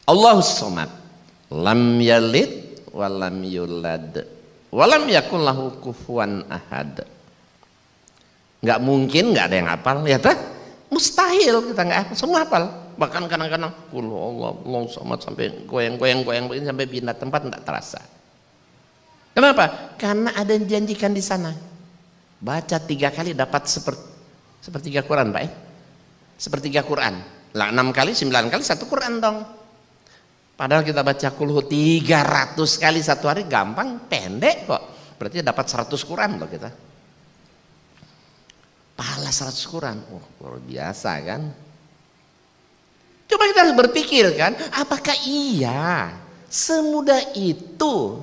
Allahus samad. Lam yalid walam yulad walam yakul lahu kufuwan ahad. Nggak mungkin nggak ada yang hafal, ya tak? Mustahil kita nggak hafal, semua hafal. Bahkan kadang-kadang Allah sama sampai goyang begini sampai pindah tempat nggak terasa. Kenapa? Karena ada yang janjikan di sana. Baca 3 kali dapat sepertiga Quran, Pak. Sepertiga Quran. Lah 6 kali, 9 kali 1 Quran dong. Padahal kita baca kulhu 300 kali 1 hari gampang, pendek kok. Berarti dapat 100 Quran loh kita. Pahala 100 Quran. Luar biasa kan? Coba kita harus berpikir kan, apakah iya semudah itu?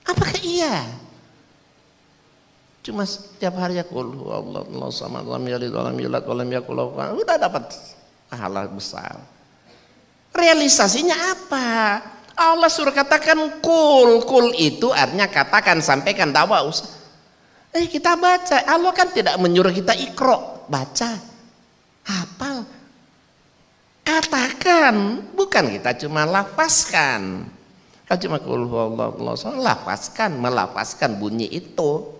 Apakah iya? Cuma setiap hari ya kulhu Allah samad lam yalid walam yulad walam yakul lahu kufuwan ahad, udah dapat pahala besar. Realisasinya apa? Allah suruh katakan kul itu artinya katakan, sampaikan, dakwah, usah. Kita baca. Allah kan tidak menyuruh kita ikro, baca, hafal, katakan, bukan kita cuma lafazkan. Kalau cuma kul huwallahu lafazkan, melafazkan bunyi itu.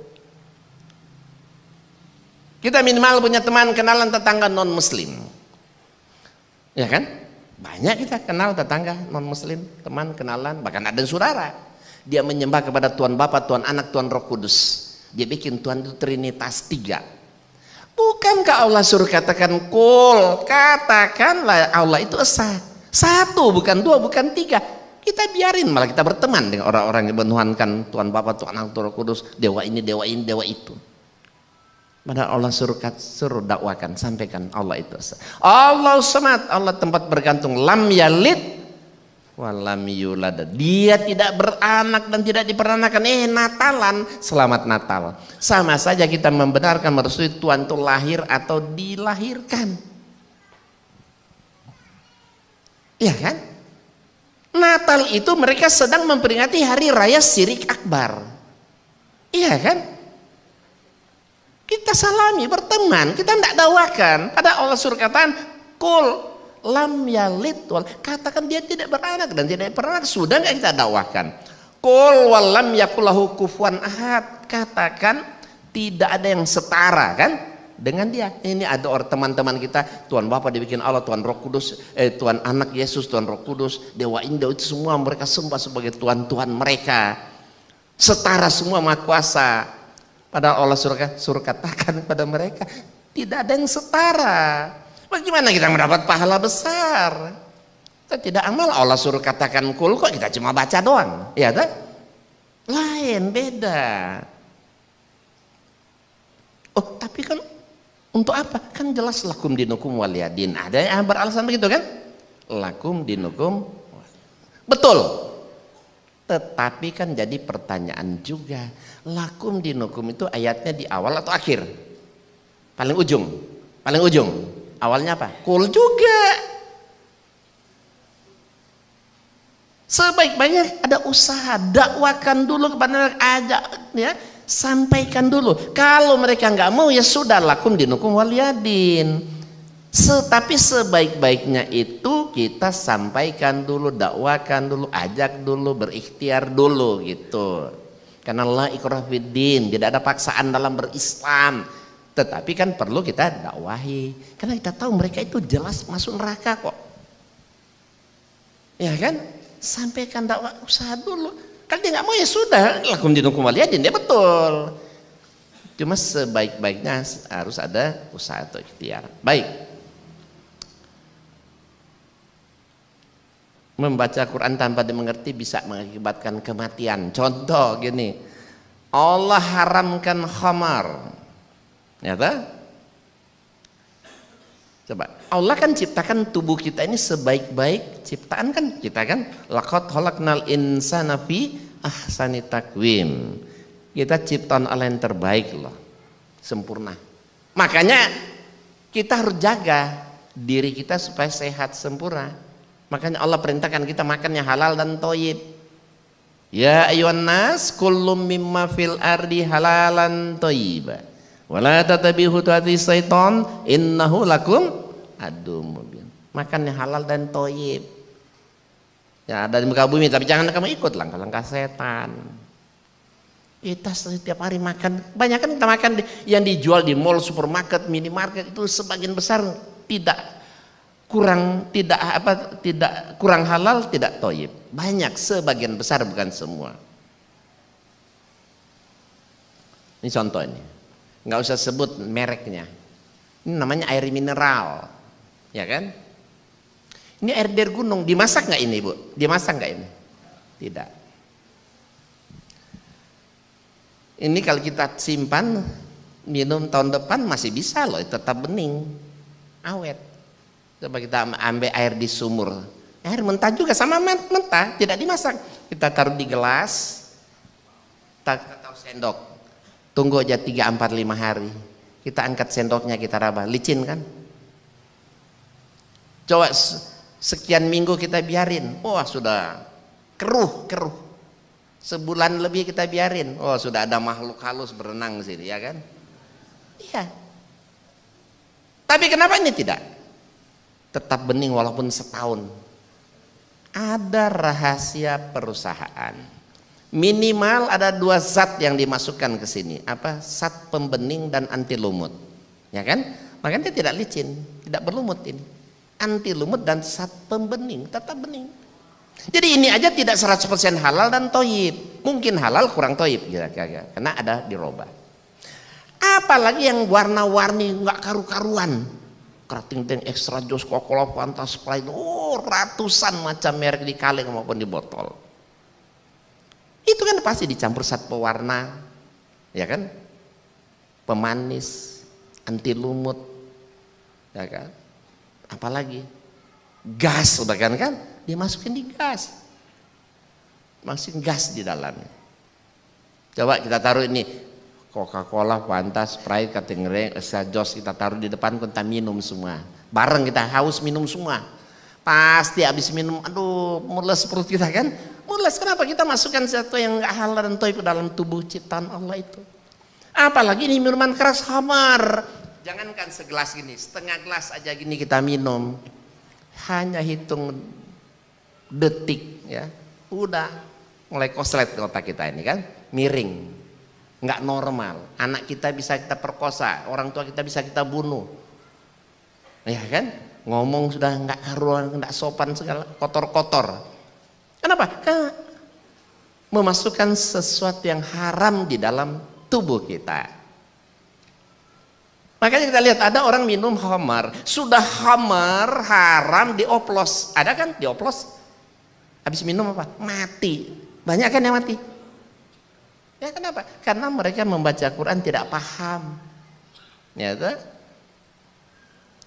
Kita minimal punya teman, kenalan, tetangga non muslim, ya kan? Banyak kita kenal tetangga non muslim, teman, kenalan, bahkan ada saudara. Dia menyembah kepada Tuhan Bapa, Tuhan Anak, Tuhan Roh Kudus. Dia bikin Tuhan itu Trinitas 3. Bukankah Allah suruh katakan kul, katakanlah Allah itu esa, 1, bukan 2, bukan 3. Kita biarin, malah kita berteman dengan orang-orang yang menuhankan Tuhan Bapa, Tuhan Anak, Tuhan Roh Kudus, dewa ini, dewa itu. Padahal Allah suruh dakwakan, sampaikan Allah itu esa. Allah samad, Allah tempat bergantung, lam yalid walam yulad. Dia tidak beranak dan tidak diperanakan. Natalan, selamat Natal. Sama saja kita membenarkan merestui Tuhan itu lahir atau dilahirkan. Iya kan? Natal itu mereka sedang memperingati hari raya Syirik Akbar. Iya kan? Kita salami, berteman, kita tidak dakwakan. Padahal Allah suruh katakan kul lam yalid wal, katakan dia tidak beranak dan tidak beranak, sudah nggak kita dakwakan. Kul walam yakulahu kufuwan ahad, katakan tidak ada yang setara kan dengan dia. Ini ada orang teman-teman kita, Tuhan Bapa dibikin Allah, Tuhan Roh Kudus, Tuhan Anak Yesus, Tuhan Roh Kudus, Dewa Indah, itu semua mereka sembah sebagai Tuhan-Tuhan mereka, setara semua, Maha Kuasa. Padahal Allah suruh katakan kepada mereka tidak ada yang setara. Bagaimana kita mendapat pahala besar? Kita tidak amal, Allah suruh katakan kul, kok kita cuma baca doang, ya kan? Lain, beda. Oh, tapi kan untuk apa? Kan jelas lakum dinukum waliyadin. Ada yang beralasan begitu kan? Lakum dinukum, betul. Tetapi kan jadi pertanyaan juga, lakum dinukum itu ayatnya di awal atau akhir? Paling ujung, paling ujung. Awalnya apa? Kul juga. Sebaik-baiknya ada usaha, dakwakan dulu kepada mereka, ajak ya, sampaikan dulu. Kalau mereka nggak mau ya sudah, lakum dinukum waliyadin. Tapi sebaik-baiknya itu kita sampaikan dulu, dakwakan dulu, ajak dulu, berikhtiar dulu gitu. Karena la ikrah fiddin, tidak ada paksaan dalam berislam. Tetapi kan perlu kita dakwahi, karena kita tahu mereka itu jelas masuk neraka kok. Ya kan? Sampaikan dakwah, usaha dulu. Kalau dia nggak mau ya sudah, lakum dinukum waliyadin, dia betul. Cuma sebaik-baiknya harus ada usaha atau ikhtiar. Baik. Membaca Quran tanpa dimengerti bisa mengakibatkan kematian. Contoh gini, Allah haramkan khamar, ya tak? Coba, Allah kan ciptakan tubuh kita ini sebaik-baik ciptaan kan kita kan. Laqad khalaqnal insana fi ahsani taqwim. Kita ciptaan Allah yang terbaik loh, sempurna. Makanya kita harus jaga diri kita supaya sehat sempurna. Makanya Allah perintahkan kita makannya halal dan thayyib. Ya ayyuhan nas kullum mimma fil ardi halalan thayyiba. Wala tatabihu tu'ati syaitan innahu lakum adum mubin. Makannya halal dan thayyib. Ya ada di muka bumi, tapi jangan kamu ikut langkah-langkah setan. Kita setiap hari makan, banyak kan kita makan yang dijual di mall, supermarket, minimarket itu sebagian besar tidak kurang halal, tidak thayyib. Banyak, sebagian besar, bukan semua. Ini contoh ini, nggak usah sebut mereknya. Ini namanya air mineral, ya kan? Ini air dari gunung, dimasak nggak ini, Bu? Dimasak nggak ini? Tidak. Ini kalau kita simpan minum tahun depan masih bisa loh, tetap bening, awet. Coba kita ambil air di sumur, air mentah juga sama mentah, tidak dimasak. Kita taruh di gelas, kita taruh sendok, tunggu aja 3, 4, 5 hari. Kita angkat sendoknya, kita raba, licin kan? Coba sekian minggu kita biarin, wah sudah keruh. Sebulan lebih kita biarin, oh sudah ada makhluk halus berenang di sini, ya kan? Iya. Tapi kenapa ini tidak? Tetap bening walaupun setahun. Ada rahasia perusahaan. Minimal ada 2 zat yang dimasukkan ke sini. Apa? Zat pembening dan anti lumut. Ya kan? Makanya tidak licin, tidak berlumut ini. Anti lumut dan zat pembening, tetap bening. Jadi ini aja tidak 100% halal dan thayyib. Mungkin halal kurang thayyib kira-kira, karena ada dirubah. Apalagi yang warna-warni nggak karu-karuan, kerating ting extra jos, Coca-Cola, Fanta, Sprite, ratusan macam merek di kaleng maupun di botol. Itu kan pasti dicampur zat pewarna, ya kan? Pemanis, anti lumut, ya kan? Apalagi gas, udah kan? Dimasukin di gas, masukin gas di dalamnya. Coba kita taruh ini Coca-Cola, Fanta, Sprite, Katingre, Jos, kita taruh di depan, kita minum semua bareng, kita haus minum semua. Pasti habis minum, aduh mules perut kita kan, mules. Kenapa? Kita masukkan sesuatu yang gak halal dan thayyib ke dalam tubuh ciptaan Allah itu. Apalagi ini minuman keras, khamar. Jangankan segelas gini, setengah gelas aja gini kita minum, hanya hitung detik ya udah mulai koslet otak kita ini kan, miring, nggak normal. Anak kita bisa kita perkosa, orang tua kita bisa kita bunuh, ya kan? Ngomong sudah nggak karuan, nggak sopan, segala kotor-kotor. Kenapa? Karena memasukkan sesuatu yang haram di dalam tubuh kita. Makanya kita lihat ada orang minum khamar, sudah khamar haram dioplos, ada kan dioplos? Habis minum apa? Mati. Banyak kan yang mati? Ya kenapa? Karena mereka membaca Quran tidak paham. Ya itu.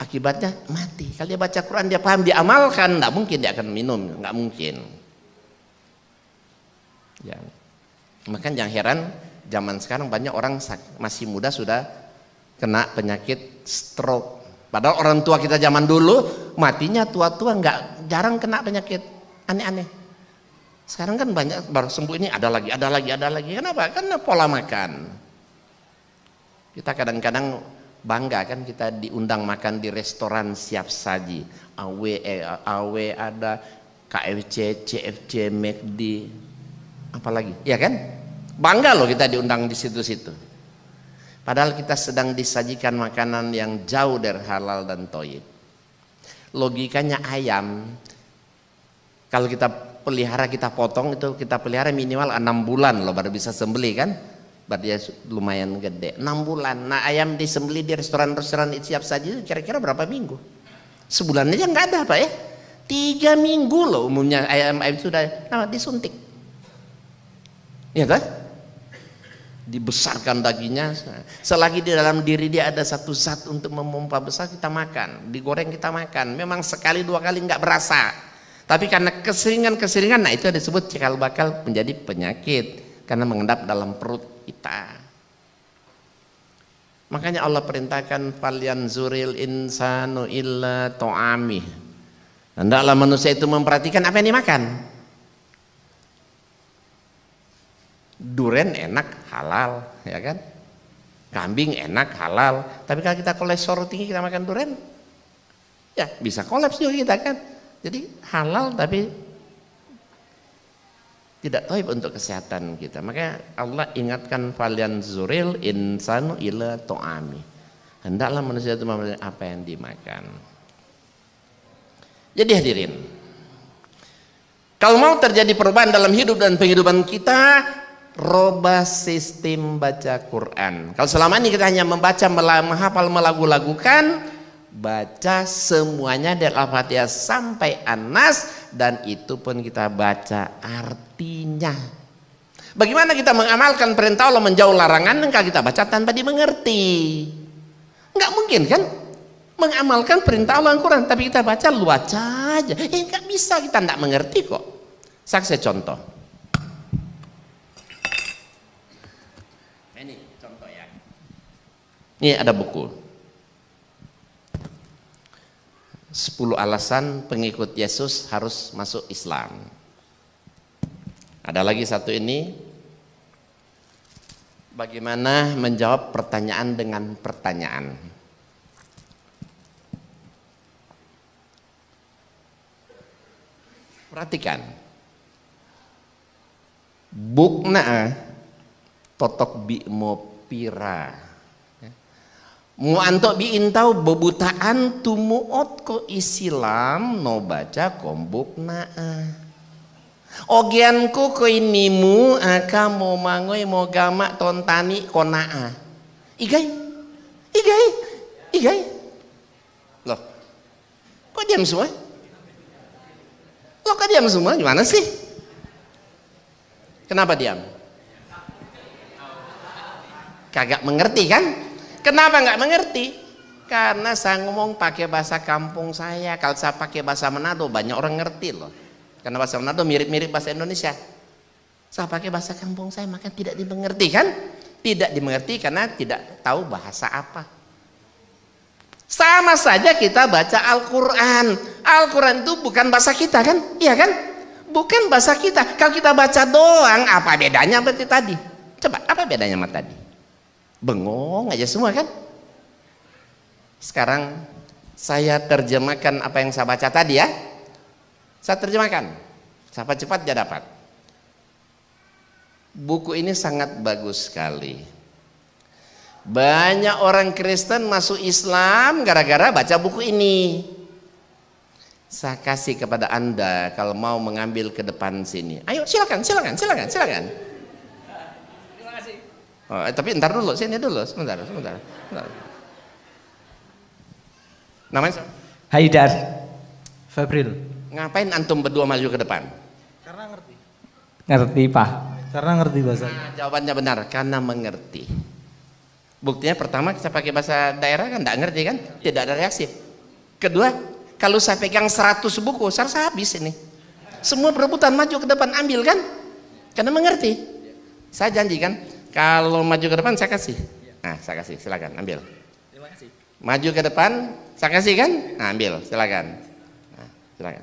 Akibatnya mati. Kalau dia baca Quran dia paham, dia amalkan, tidak mungkin dia akan minum, nggak mungkin. Ya. Makanya jangan heran zaman sekarang banyak orang masih muda sudah kena penyakit stroke. Padahal orang tua kita zaman dulu matinya tua-tua, nggak jarang kena penyakit aneh-aneh. Sekarang kan banyak baru sembuh, ini ada lagi. Kenapa? Karena pola makan. Kita kadang-kadang bangga kan, kita diundang makan di restoran siap saji, AW ada, KFC, CFC, McD, apalagi, ya kan? Bangga loh kita diundang di situ-situ. Padahal kita sedang disajikan makanan yang jauh dari halal dan thayyib. Logikanya ayam, kalau kita pelihara, kita potong itu, kita pelihara minimal 6 bulan loh baru bisa sembelih kan, berarti ya lumayan gede, 6 bulan. Nah ayam disembelih di restoran-restoran siap saji itu kira-kira berapa minggu? Sebulan aja nggak ada Pak ya, 3 minggu loh umumnya ayam-ayam sudah disuntik, ya kan? Dibesarkan dagingnya, selagi di dalam diri dia ada satu zat untuk memompa besar, kita makan, digoreng kita makan, memang sekali 2 kali nggak berasa. Tapi karena keseringan, nah itu disebut cikal bakal menjadi penyakit karena mengendap dalam perut kita. Makanya Allah perintahkan falyanzuril insanu illa ta'amih. Hendaklah manusia itu memperhatikan apa yang dimakan. Duren enak halal, ya kan? Kambing enak halal. Tapi kalau kita kolesterol tinggi kita makan duren, ya bisa kolaps juga kita kan. Jadi halal tapi tidak taib untuk kesehatan kita. Maka Allah ingatkan falian zuril insanu ila to'ami. Hendaklah manusia itu memilih apa yang dimakan. Jadi hadirin, kalau mau terjadi perubahan dalam hidup dan penghidupan kita, robah sistem baca Quran. Kalau selama ini kita hanya membaca, menghafal, melagu-lagukan, baca semuanya dari Al-Fatihah sampai An-Nas, dan itu pun kita baca artinya. Bagaimana kita mengamalkan perintah Allah, menjauh larangan kalau kita baca tanpa dimengerti? Enggak mungkin kan mengamalkan perintah Allah Al-Quran tapi kita baca lu baca aja. Enggak bisa, kita enggak mengerti kok. Saksi contoh. Ini contoh ya. Ini ada buku 10 alasan pengikut Yesus harus masuk Islam. Ada lagi satu ini, bagaimana menjawab pertanyaan dengan pertanyaan. Perhatikan. Bukna totok bi mo pira. Mu antok bi intau bebutaan tumuot ko Islam no baca kombukna. Ogianku ko inimu aka mo mangoy mo gamak tontani konaa. Igay. Loh. Kok diam semua? Loh kok diam semua? Gimana sih? Kenapa diam? Kagak mengerti kan? Kenapa nggak mengerti? Karena saya ngomong pakai bahasa kampung saya. Kalau saya pakai bahasa Manado banyak orang ngerti loh. Karena bahasa Manado mirip-mirip bahasa Indonesia. Saya pakai bahasa kampung saya maka tidak dimengerti kan? Tidak dimengerti karena tidak tahu bahasa apa. Sama saja kita baca Al-Quran. Al-Quran itu bukan bahasa kita kan? Iya kan? Bukan bahasa kita. Kalau kita baca doang, apa bedanya berarti tadi? Coba, apa bedanya sama tadi? Bengong aja semua kan? Sekarang saya terjemahkan apa yang saya baca tadi ya. Saya terjemahkan. Cepat-cepat dia dapat. Buku ini sangat bagus sekali. Banyak orang Kristen masuk Islam gara-gara baca buku ini. Saya kasih kepada Anda kalau mau mengambil ke depan sini. Ayo silakan. Terima kasih. Oh, tapi ntar dulu, sini dulu, sebentar. Namanya siapa? Haidar Fabril. Ngapain antum berdua maju ke depan? Karena ngerti. Ngerti, Pak. Karena ngerti bahasanya. Jawabannya benar, karena mengerti. Buktinya pertama saya pakai bahasa daerah kan enggak ngerti kan? Tidak ada reaksi. Kedua, kalau saya pegang 100 buku, saya habis ini. Semua berebutan maju ke depan ambil kan? Karena mengerti. Saya janji kan, kalau maju ke depan saya kasih. Nah, saya kasih, silakan ambil. Terima kasih. Maju ke depan, saya kasih kan? Nah, ambil, silakan. Nah, silakan.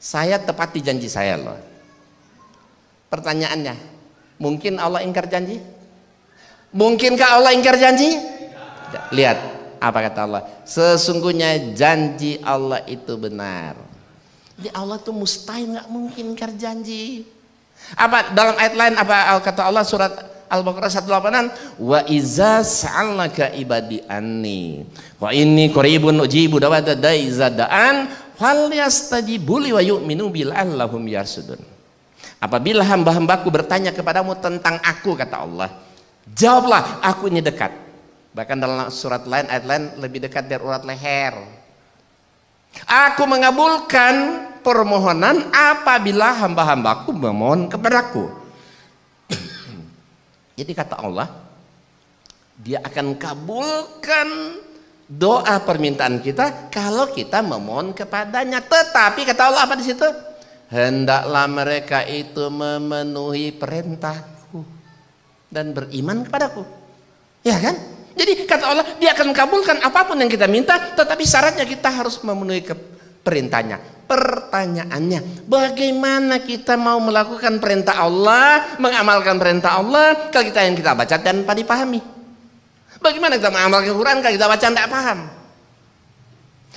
Saya tepati janji saya loh. Pertanyaannya, mungkin Allah ingkar janji? Mungkinkah Allah ingkar janji? Lihat apa kata Allah. Sesungguhnya janji Allah itu benar. Jadi Allah itu mustahil, nggak mungkin ingkar janji. Apa dalam ayat lain apa kata Allah surat Al-Baqarah 186? Wa iza sa'alaka ibadi anni wa inni qaribun ujibu da'wata da'i iza da'an falyastajibu li wa yu'minu bil allahum yarsudun. Apabila hamba-hambaku bertanya kepadamu tentang aku, kata Allah, jawablah, aku ini dekat. Bahkan dalam surat lain, ayat lain lebih dekat dari urat leher. Aku mengabulkan permohonan apabila hamba-hambaku memohon kepadaku. Jadi kata Allah, Dia akan kabulkan doa permintaan kita kalau kita memohon kepadanya. Tetapi kata Allah apa di situ? Hendaklah mereka itu memenuhi perintahku dan beriman kepadaku. Ya kan? Jadi kata Allah, Dia akan kabulkan apapun yang kita minta, tetapi syaratnya kita harus memenuhi perintahnya. Pertanyaannya, bagaimana kita mau melakukan perintah Allah, mengamalkan perintah Allah kalau kita yang kita baca tanpa dipahami? Bagaimana kita mengamalkan Quran kalau kita baca tidak paham?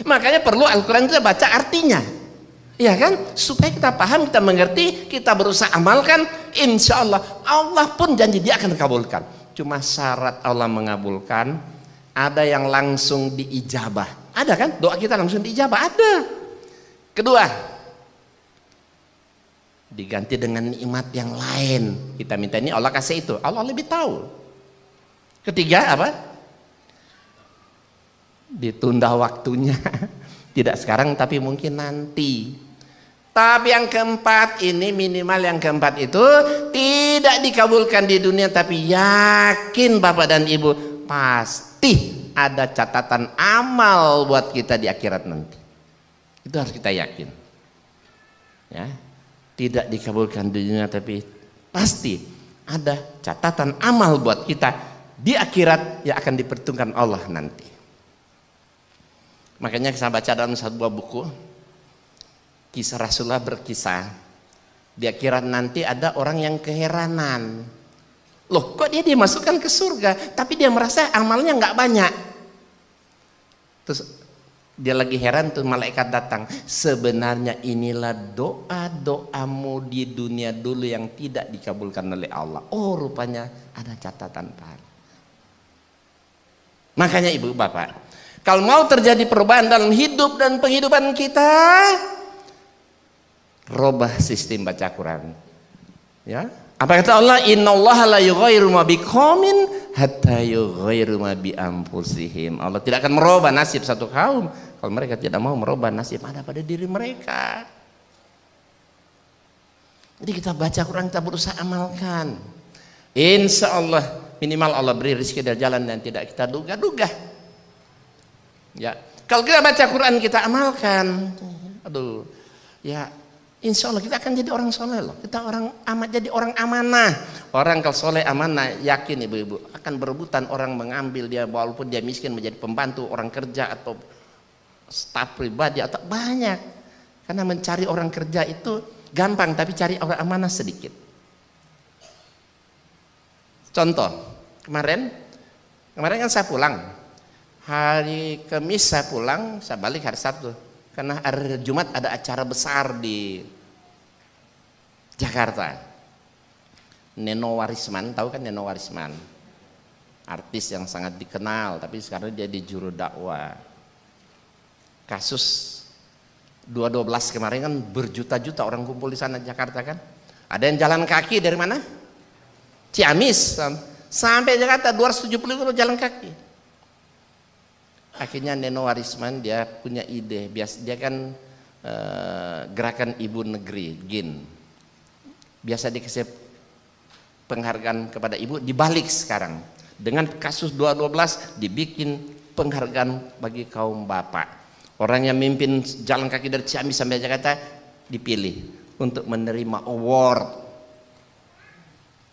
Makanya perlu Al-Quran kita baca artinya. Iya kan? Supaya kita paham, kita mengerti, kita berusaha amalkan, insya Allah Allah pun janji dia akan kabulkan. Cuma syarat Allah mengabulkan, ada yang langsung diijabah. Ada kan? Doa kita langsung diijabah, ada. Kedua, diganti dengan nikmat yang lain. Kita minta ini, Allah kasih itu, Allah lebih tahu. Ketiga apa? Ditunda waktunya. Tidak sekarang tapi mungkin nanti. Tapi yang keempat ini, minimal yang keempat itu tidak dikabulkan di dunia, tapi yakin Bapak dan Ibu pasti ada catatan amal buat kita di akhirat nanti. Itu harus kita yakin. Ya, tidak dikabulkan di dunia tapi pasti ada catatan amal buat kita di akhirat yang akan diperhitungkan Allah nanti. Makanya saya baca dalam sebuah buku, kisah Rasulullah berkisah di akhirat nanti ada orang yang keheranan, loh kok dia dimasukkan ke surga tapi dia merasa amalnya nggak banyak. Terus dia lagi heran tuh, malaikat datang, sebenarnya inilah doa-doamu di dunia dulu yang tidak dikabulkan oleh Allah. Oh rupanya ada catatan Pak. Makanya ibu bapak, kalau mau terjadi perubahan dalam hidup dan penghidupan kita, robah sistem baca Quran. Ya, apa kata Allah? Innallaha la yughayyiru ma biqaumin hatta yughayyiru ma bi anfusihim. Allah tidak akan merubah nasib satu kaum kalau mereka tidak mau merubah nasib ada pada diri mereka. Jadi kita baca Quran, kita berusaha amalkan. Insya Allah minimal Allah beri rezeki dari jalan yang tidak kita duga-duga. Ya, kalau kita baca Quran kita amalkan, aduh, ya insya Allah kita akan jadi orang soleh loh. Kita jadi orang amanah. Orang kalau soleh amanah, yakin ibu-ibu akan berebutan orang mengambil dia, walaupun dia miskin menjadi pembantu orang kerja atau staf pribadi atau banyak. Karena mencari orang kerja itu gampang, tapi cari orang amanah sedikit. Contoh, kemarin kan saya pulang. Hari Kamis saya pulang, saya balik hari Sabtu. Karena hari Jumat ada acara besar di Jakarta. Neno Warisman, tahu kan Neno Warisman? Artis yang sangat dikenal, tapi sekarang dia di juru dakwah. Kasus 212 kemarin kan berjuta-juta orang kumpul di sana Jakarta kan. Ada yang jalan kaki dari mana? Ciamis sampai Jakarta 270 km jalan kaki. Akhirnya Neno Warisman dia punya ide, dia kan gerakan ibu negeri GIN, biasa dikasih penghargaan kepada ibu, dibalik sekarang dengan kasus 212 dibikin penghargaan bagi kaum bapak. Orang yang mimpin jalan kaki dari Ciamis sampai Jakarta dipilih untuk menerima award.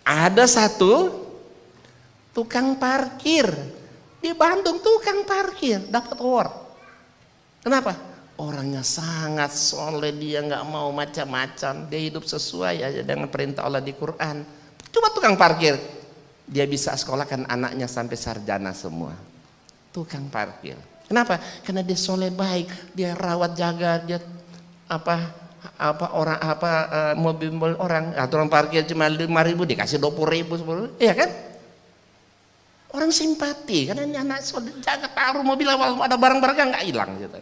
Ada satu tukang parkir di Bandung, tukang parkir dapat award. Kenapa? Orangnya sangat soleh, dia nggak mau macam-macam, dia hidup sesuai aja dengan perintah Allah di Quran. Cuma tukang parkir, dia bisa sekolahkan anaknya sampai sarjana semua. Tukang parkir. Kenapa? Karena dia soleh baik, dia rawat jaga, dia mobil orang, aturan parkir cuma 5.000 dikasih 20.000, 10.000, iya kan? Orang simpati karena ini anak jaga taruh mobil awal ada barang-barang nggak hilang gitu.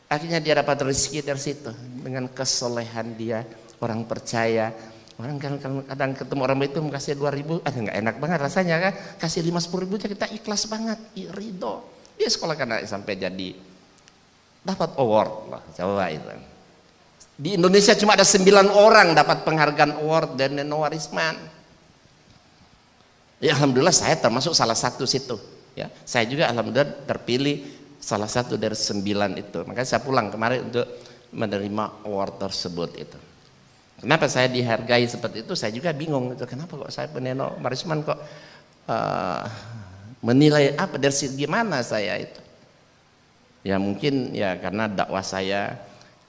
Akhirnya dia dapat rezeki dari situ dengan kesolehan dia, orang percaya. Orang kadang ketemu orang itu mau kasih 2.000, ada nggak enak banget rasanya kan? Kasih 5-10.000 aja kita ikhlas banget, ridho. Dia sekolah karena sampai jadi dapat award lah, coba itu. Di Indonesia cuma ada 9 orang dapat penghargaan award dan Neno Warisman. Ya alhamdulillah saya termasuk salah satu situ. Ya, saya juga alhamdulillah terpilih salah satu dari 9 itu. Makanya saya pulang kemarin untuk menerima award tersebut itu. Kenapa saya dihargai seperti itu? Saya juga bingung itu. Kenapa kok saya Neno Warisman kok menilai apa dari gimana saya itu? Ya mungkin ya karena dakwah saya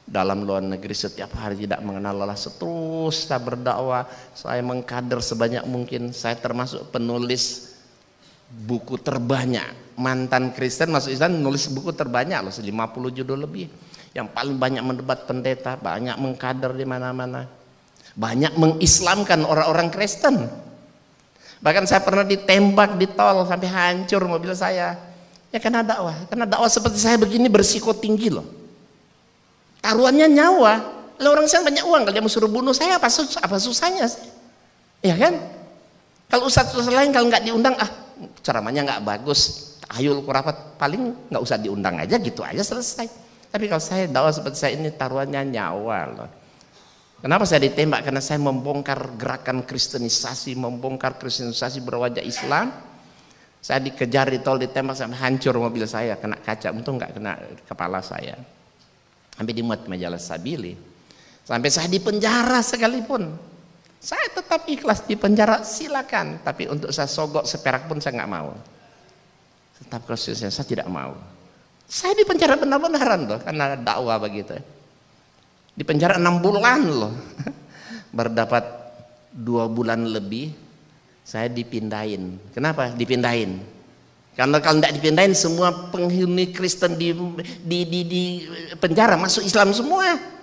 dalam luar negeri setiap hari tidak mengenal lelah, terus saya berdakwah, saya mengkader sebanyak mungkin. Saya termasuk penulis buku terbanyak, mantan Kristen masuk Islam nulis buku terbanyak loh, 50 judul lebih. yang paling banyak mendebat pendeta, banyak mengkader di mana-mana, banyak mengislamkan orang-orang Kristen. Bahkan saya pernah ditembak di tol sampai hancur mobil saya. Ya karena dakwah seperti saya begini bersiko tinggi loh. Taruhannya nyawa. Lah orang saya banyak uang, kalau dia mau suruh bunuh saya apa susahnya sih? Ya kan? Kalau ustadz lain kalau nggak diundang, ceramahnya nggak bagus, ayul kurapat, paling nggak usah diundang aja, gitu aja selesai. Tapi kalau saya dakwah seperti saya ini taruhannya nyawa loh. Kenapa saya ditembak? Karena saya membongkar gerakan kristenisasi, membongkar kristenisasi berwajah Islam. Saya dikejar di tol, ditembak sampai hancur mobil saya, kena kaca, untung nggak kena kepala saya. Sampai dimuat majalah Sabili. Sampai saya di penjara sekalipun, saya tetap ikhlas di penjara, silakan. Tapi untuk saya sogok seperak pun saya nggak mau. Tetap konsisten, saya tidak mau. Saya di penjara benar-benaran loh, karena dakwah begitu. Di penjara 6 bulan loh. Baru dapat 2 bulan lebih, saya dipindahin. Kenapa dipindahin? Karena kalau tidak dipindahin, semua penghuni Kristen di penjara masuk Islam semua.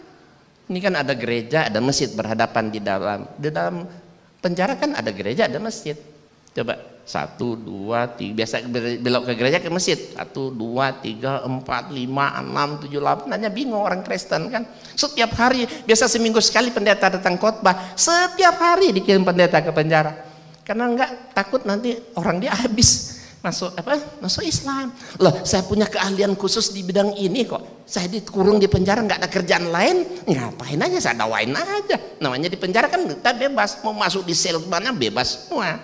Ini kan ada gereja, ada masjid berhadapan di dalam penjara kan ada gereja, ada masjid. Coba 1, 2, 3, biasa belok ke gereja ke masjid. 1, 2, 3, 4, 5, 6, 7, 8. Nanya bingung orang Kristen kan. Setiap hari, biasa seminggu sekali pendeta datang khotbah. Setiap hari dikirim pendeta ke penjara. Karena enggak takut nanti orang dia habis masuk Islam. Loh, saya punya keahlian khusus di bidang ini kok. Saya dikurung di penjara, nggak ada kerjaan lain, ngapain aja, saya dawain aja. Namanya di penjara kan kita bebas, mau masuk di sel mana bebas semua.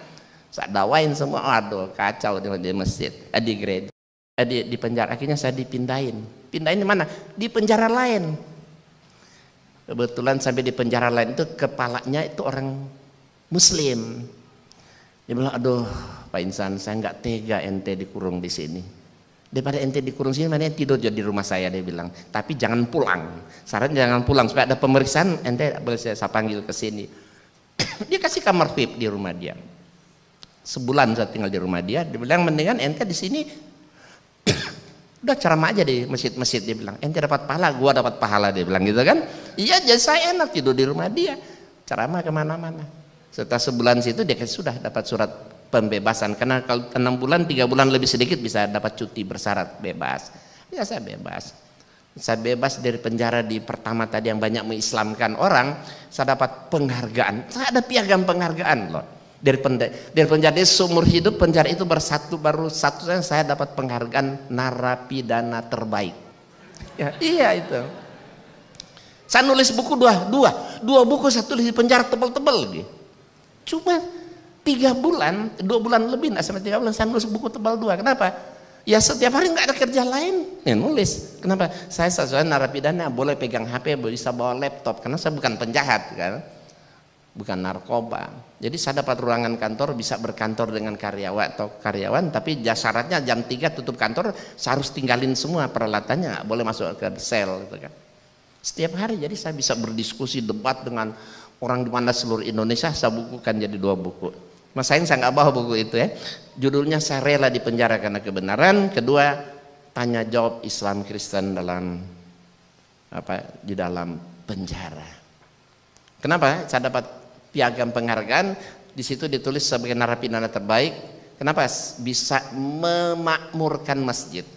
Saya dawain semua. Aduh, kacau di masjid, di gereja, di penjara. Akhirnya saya dipindahin di mana? Di penjara lain. Kebetulan sampai di penjara lain itu kepalanya itu orang Muslim. Dia bilang, aduh Pak Insan, saya nggak tega ente dikurung di sini. Daripada ente dikurung sini, mana tidur di rumah saya, dia bilang. Tapi jangan pulang. Saran jangan pulang supaya ada pemeriksaan, ente boleh saya panggil ke sini. Dia kasih kamar VIP di rumah dia. Sebulan saya tinggal di rumah dia. Dia bilang mendingan ente di sini udah ceramah aja di masjid-masjid, dia bilang. Ente dapat pahala, gua dapat pahala, dia bilang gitu kan. Iya, jadi saya enak tidur di rumah dia. Ceramah kemana-mana. Setelah sebulan situ dia sudah dapat surat pembebasan, karena kalau 6 bulan 3 bulan lebih sedikit bisa dapat cuti bersyarat bebas. Ya saya bebas dari penjara di pertama tadi yang banyak mengislamkan orang. Saya dapat penghargaan, saya ada piagam penghargaan loh dari penjara. Seumur hidup penjara itu baru satu saya dapat penghargaan narapidana terbaik ya. Iya itu. Saya nulis buku dua buku saya tulis di penjara, tebal-tebal gitu. Cuma 3 bulan, 2 bulan lebih, nggak sampai 3 bulan saya nulis buku tebal 2. Kenapa? Ya setiap hari nggak ada kerja lain, ya nulis. Kenapa? Saya narapidana, boleh pegang HP, bisa bawa laptop, karena saya bukan penjahat kan, bukan narkoba. Jadi saya dapat ruangan kantor, bisa berkantor dengan karyawan, tapi syaratnya jam 3 tutup kantor, saya harus tinggalin semua peralatannya, nggak boleh masuk ke sel gitu kan. Setiap hari, jadi saya bisa berdiskusi, debat dengan orang di mana seluruh Indonesia. Saya bukukan jadi 2 buku. Mas saya nggak bawa buku itu ya. Judulnya Saya Rela di Penjara Karena Kebenaran. Kedua, Tanya Jawab Islam Kristen di dalam penjara. Kenapa? Saya dapat piagam penghargaan. Di situ ditulis sebagai narapidana terbaik. Kenapa? Bisa memakmurkan masjid.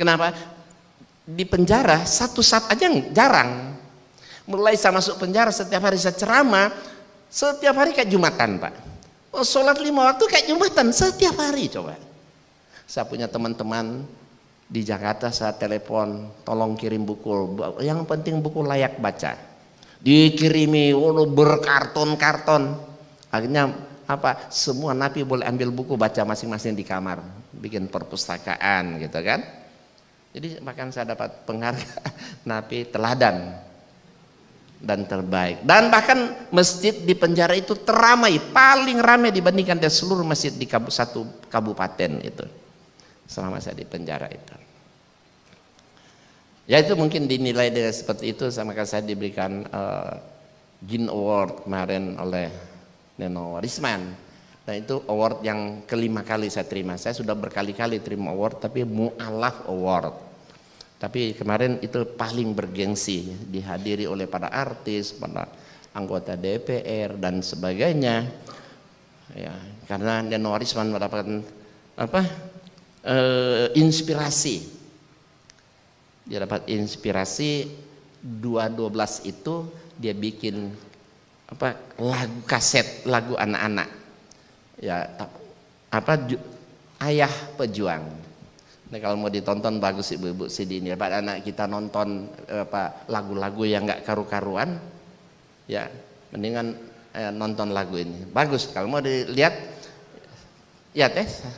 Kenapa? Di penjara satu saf aja jarang. Mulai saya masuk penjara, setiap hari saya ceramah, setiap hari kayak Jumatan Pak. Sholat 5 waktu kayak Jumatan, setiap hari coba. Saya punya teman-teman di Jakarta, saya telepon, tolong kirim buku, yang penting buku layak baca. Dikirimi berkarton-karton. Akhirnya semua napi boleh ambil buku baca masing-masing di kamar, bikin perpustakaan gitu kan. Jadi bahkan saya dapat penghargaan napi teladan dan terbaik. Dan bahkan masjid di penjara itu teramai, paling ramai dibandingkan dari seluruh masjid di satu kabupaten itu selama saya di penjara itu. Ya itu mungkin dinilai dengan seperti itu, sama saya diberikan Jin Award kemarin oleh Neno Warisman. Dan itu award yang kelima kali saya terima. Saya sudah berkali-kali terima award, tapi Mu'alaf Award. Tapi kemarin itu paling bergengsi, dihadiri oleh para artis, para anggota DPR dan sebagainya. Ya, karena Neno Warisman mendapatkan inspirasi. Dia dapat inspirasi 2012 itu dia bikin lagu kaset, lagu anak-anak. Ya, Ayah Pejuang. Nah, kalau mau ditonton bagus ibu-ibu CD ini. Pada anak kita nonton lagu-lagu yang nggak karu-karuan, ya mendingan nonton lagu ini. Bagus. Kalau mau dilihat, ya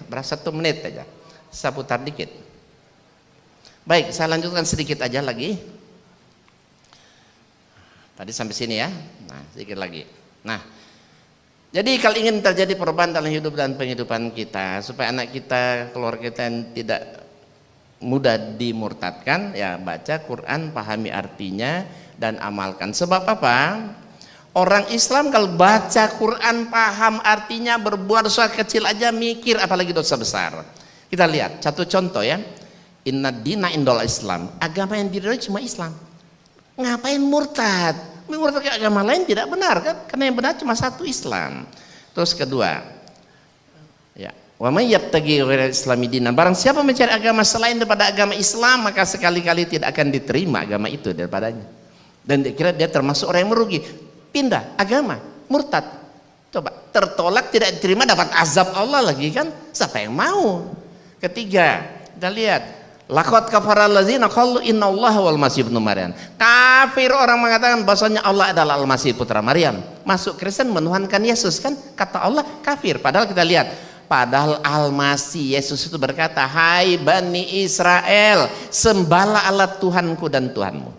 berasa 1 menit aja. Saya putar dikit. Baik, saya lanjutkan sedikit aja lagi. Tadi sampai sini ya. Nah, sedikit lagi. Nah, jadi kalau ingin terjadi perubahan dalam hidup dan penghidupan kita, supaya anak kita, keluarga kita tidak mudah dimurtadkan, ya baca Quran, pahami artinya dan amalkan. Sebab apa? Orang Islam kalau baca Quran, paham artinya, berbuat dosa kecil aja mikir, apalagi dosa besar. Kita lihat satu contoh ya. Inna dina indal Islam. Agama yang diridhoi cuma Islam. Ngapain murtad? Murtad ke agama lain tidak benar kan? Karena yang benar cuma satu, Islam. Terus kedua, ya, wa may yabtaghi ghairal islami dinan. Barang siapa mencari agama selain daripada agama Islam, maka sekali-kali tidak akan diterima agama itu daripadanya. Dan dikira dia termasuk orang yang merugi. Pindah agama, murtad. Coba, tertolak, tidak diterima, dapat azab Allah lagi kan? Siapa yang mau? Ketiga, kita lihat, laqad kafara allazina qalu innallaha wal masih ibnu Maryam. Kafir orang mengatakan bahwasanya Allah adalah Al-Masih putra Maryam. Masuk Kristen menuhankan Yesus kan? Kata Allah kafir. Padahal kita lihat, padahal Al-Masih Yesus itu berkata, "Hai Bani Israel, sembahlah Allah Tuhanku dan Tuhanmu."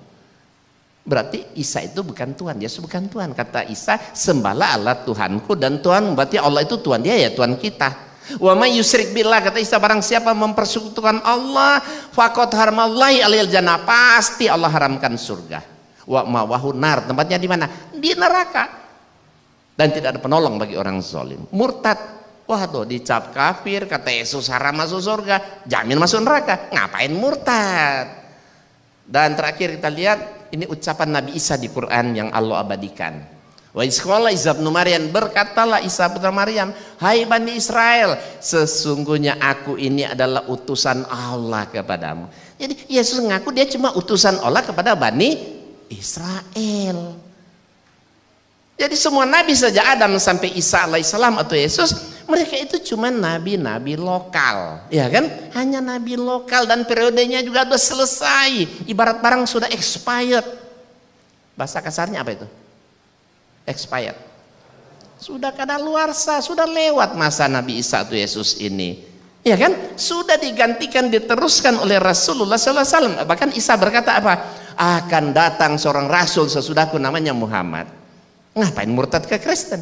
Berarti Isa itu bukan Tuhan, Yesus bukan Tuhan. Kata Isa, sembahlah Allah Tuhanku dan Tuhanmu. Berarti Allah itu Tuhan dia, ya Tuhan kita. Wa may yusyrik billah, kata Isa, barang siapa mempersekutukan Allah, faqad haramallahi alaihil jannah, pasti Allah haramkan surga. Wa mawahu nar, tempatnya di mana? Di neraka. Dan tidak ada penolong bagi orang zalim. Murtad, waduh, dicap kafir, kata Yesus haram masuk surga, jamin masuk neraka. Ngapain murtad? Dan terakhir kita lihat, ini ucapan Nabi Isa di Quran yang Allah abadikan. Wa isqala Isa bin Maryam, berkatalah Isa putra Maryam, hai Bani Israel, sesungguhnya aku ini adalah utusan Allah kepadamu. Jadi Yesus ngaku dia cuma utusan Allah kepada Bani Israel. Jadi semua nabi sejak Adam sampai Isa alaihissalam atau Yesus, mereka itu cuma nabi-nabi lokal, ya kan? Hanya nabi lokal dan periodenya juga sudah selesai. Ibarat barang sudah expired. Bahasa kasarnya apa itu? Expired. Sudah kadaluarsa, sudah lewat masa Nabi Isa atau Yesus ini, ya kan? Sudah digantikan, diteruskan oleh Rasulullah SAW. Bahkan Isa berkata apa? Akan datang seorang Rasul sesudahku namanya Muhammad. Ngapain murtad ke Kristen?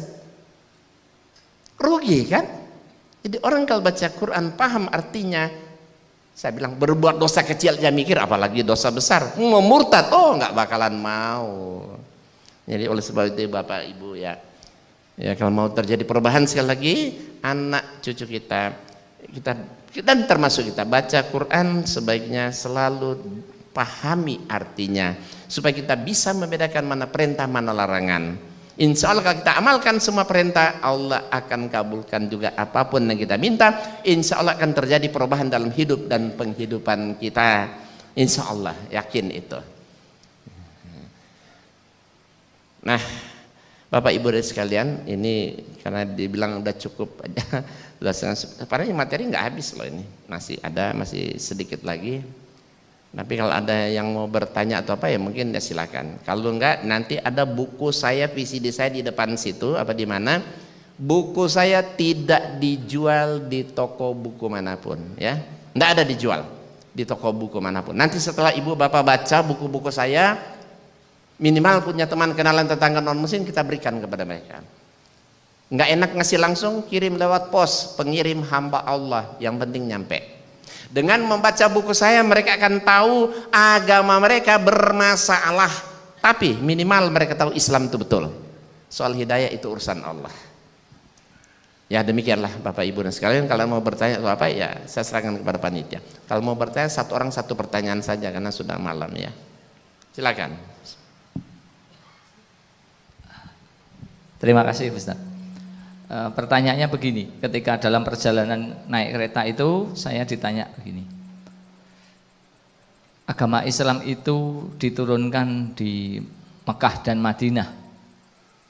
Rugi kan? Jadi orang kalau baca Quran paham artinya, saya bilang berbuat dosa kecil aja mikir, apalagi dosa besar. Mau murtad, oh nggak bakalan mau. Jadi oleh sebab itu Bapak Ibu ya kalau mau terjadi perubahan, sekali lagi anak cucu kita dan termasuk kita baca Quran sebaiknya selalu pahami artinya supaya kita bisa membedakan mana perintah mana larangan. Insya Allah kalau kita amalkan semua perintah, Allah akan kabulkan juga apapun yang kita minta. Insya Allah akan terjadi perubahan dalam hidup dan penghidupan kita. Insya Allah, yakin itu. Nah, Bapak Ibu dan sekalian, ini karena dibilang udah cukup aja, padahal materi nggak habis loh ini, masih sedikit lagi. Tapi kalau ada yang mau bertanya atau apa ya mungkin ya silakan. Kalau enggak nanti ada buku saya, VCD saya di depan situ apa di mana. Buku saya tidak dijual di toko buku manapun ya. Enggak ada dijual di toko buku manapun. Nanti setelah Ibu Bapak baca buku-buku saya, minimal punya teman kenalan tetangga non muslim kita berikan kepada mereka. Enggak enak ngasih langsung, kirim lewat pos, pengirim hamba Allah, yang penting nyampe. Dengan membaca buku saya mereka akan tahu agama mereka bermasalah, tapi minimal mereka tahu Islam itu betul. Soal hidayah itu urusan Allah. Ya demikianlah Bapak Ibu dan sekalian, kalau mau bertanya atau apa ya saya serahkan kepada panitia. Kalau mau bertanya satu orang satu pertanyaan saja karena sudah malam ya. Silakan. Terima kasih Ustaz. Pertanyaannya begini, ketika dalam perjalanan naik kereta itu saya ditanya begini. Agama Islam itu diturunkan di Mekah dan Madinah,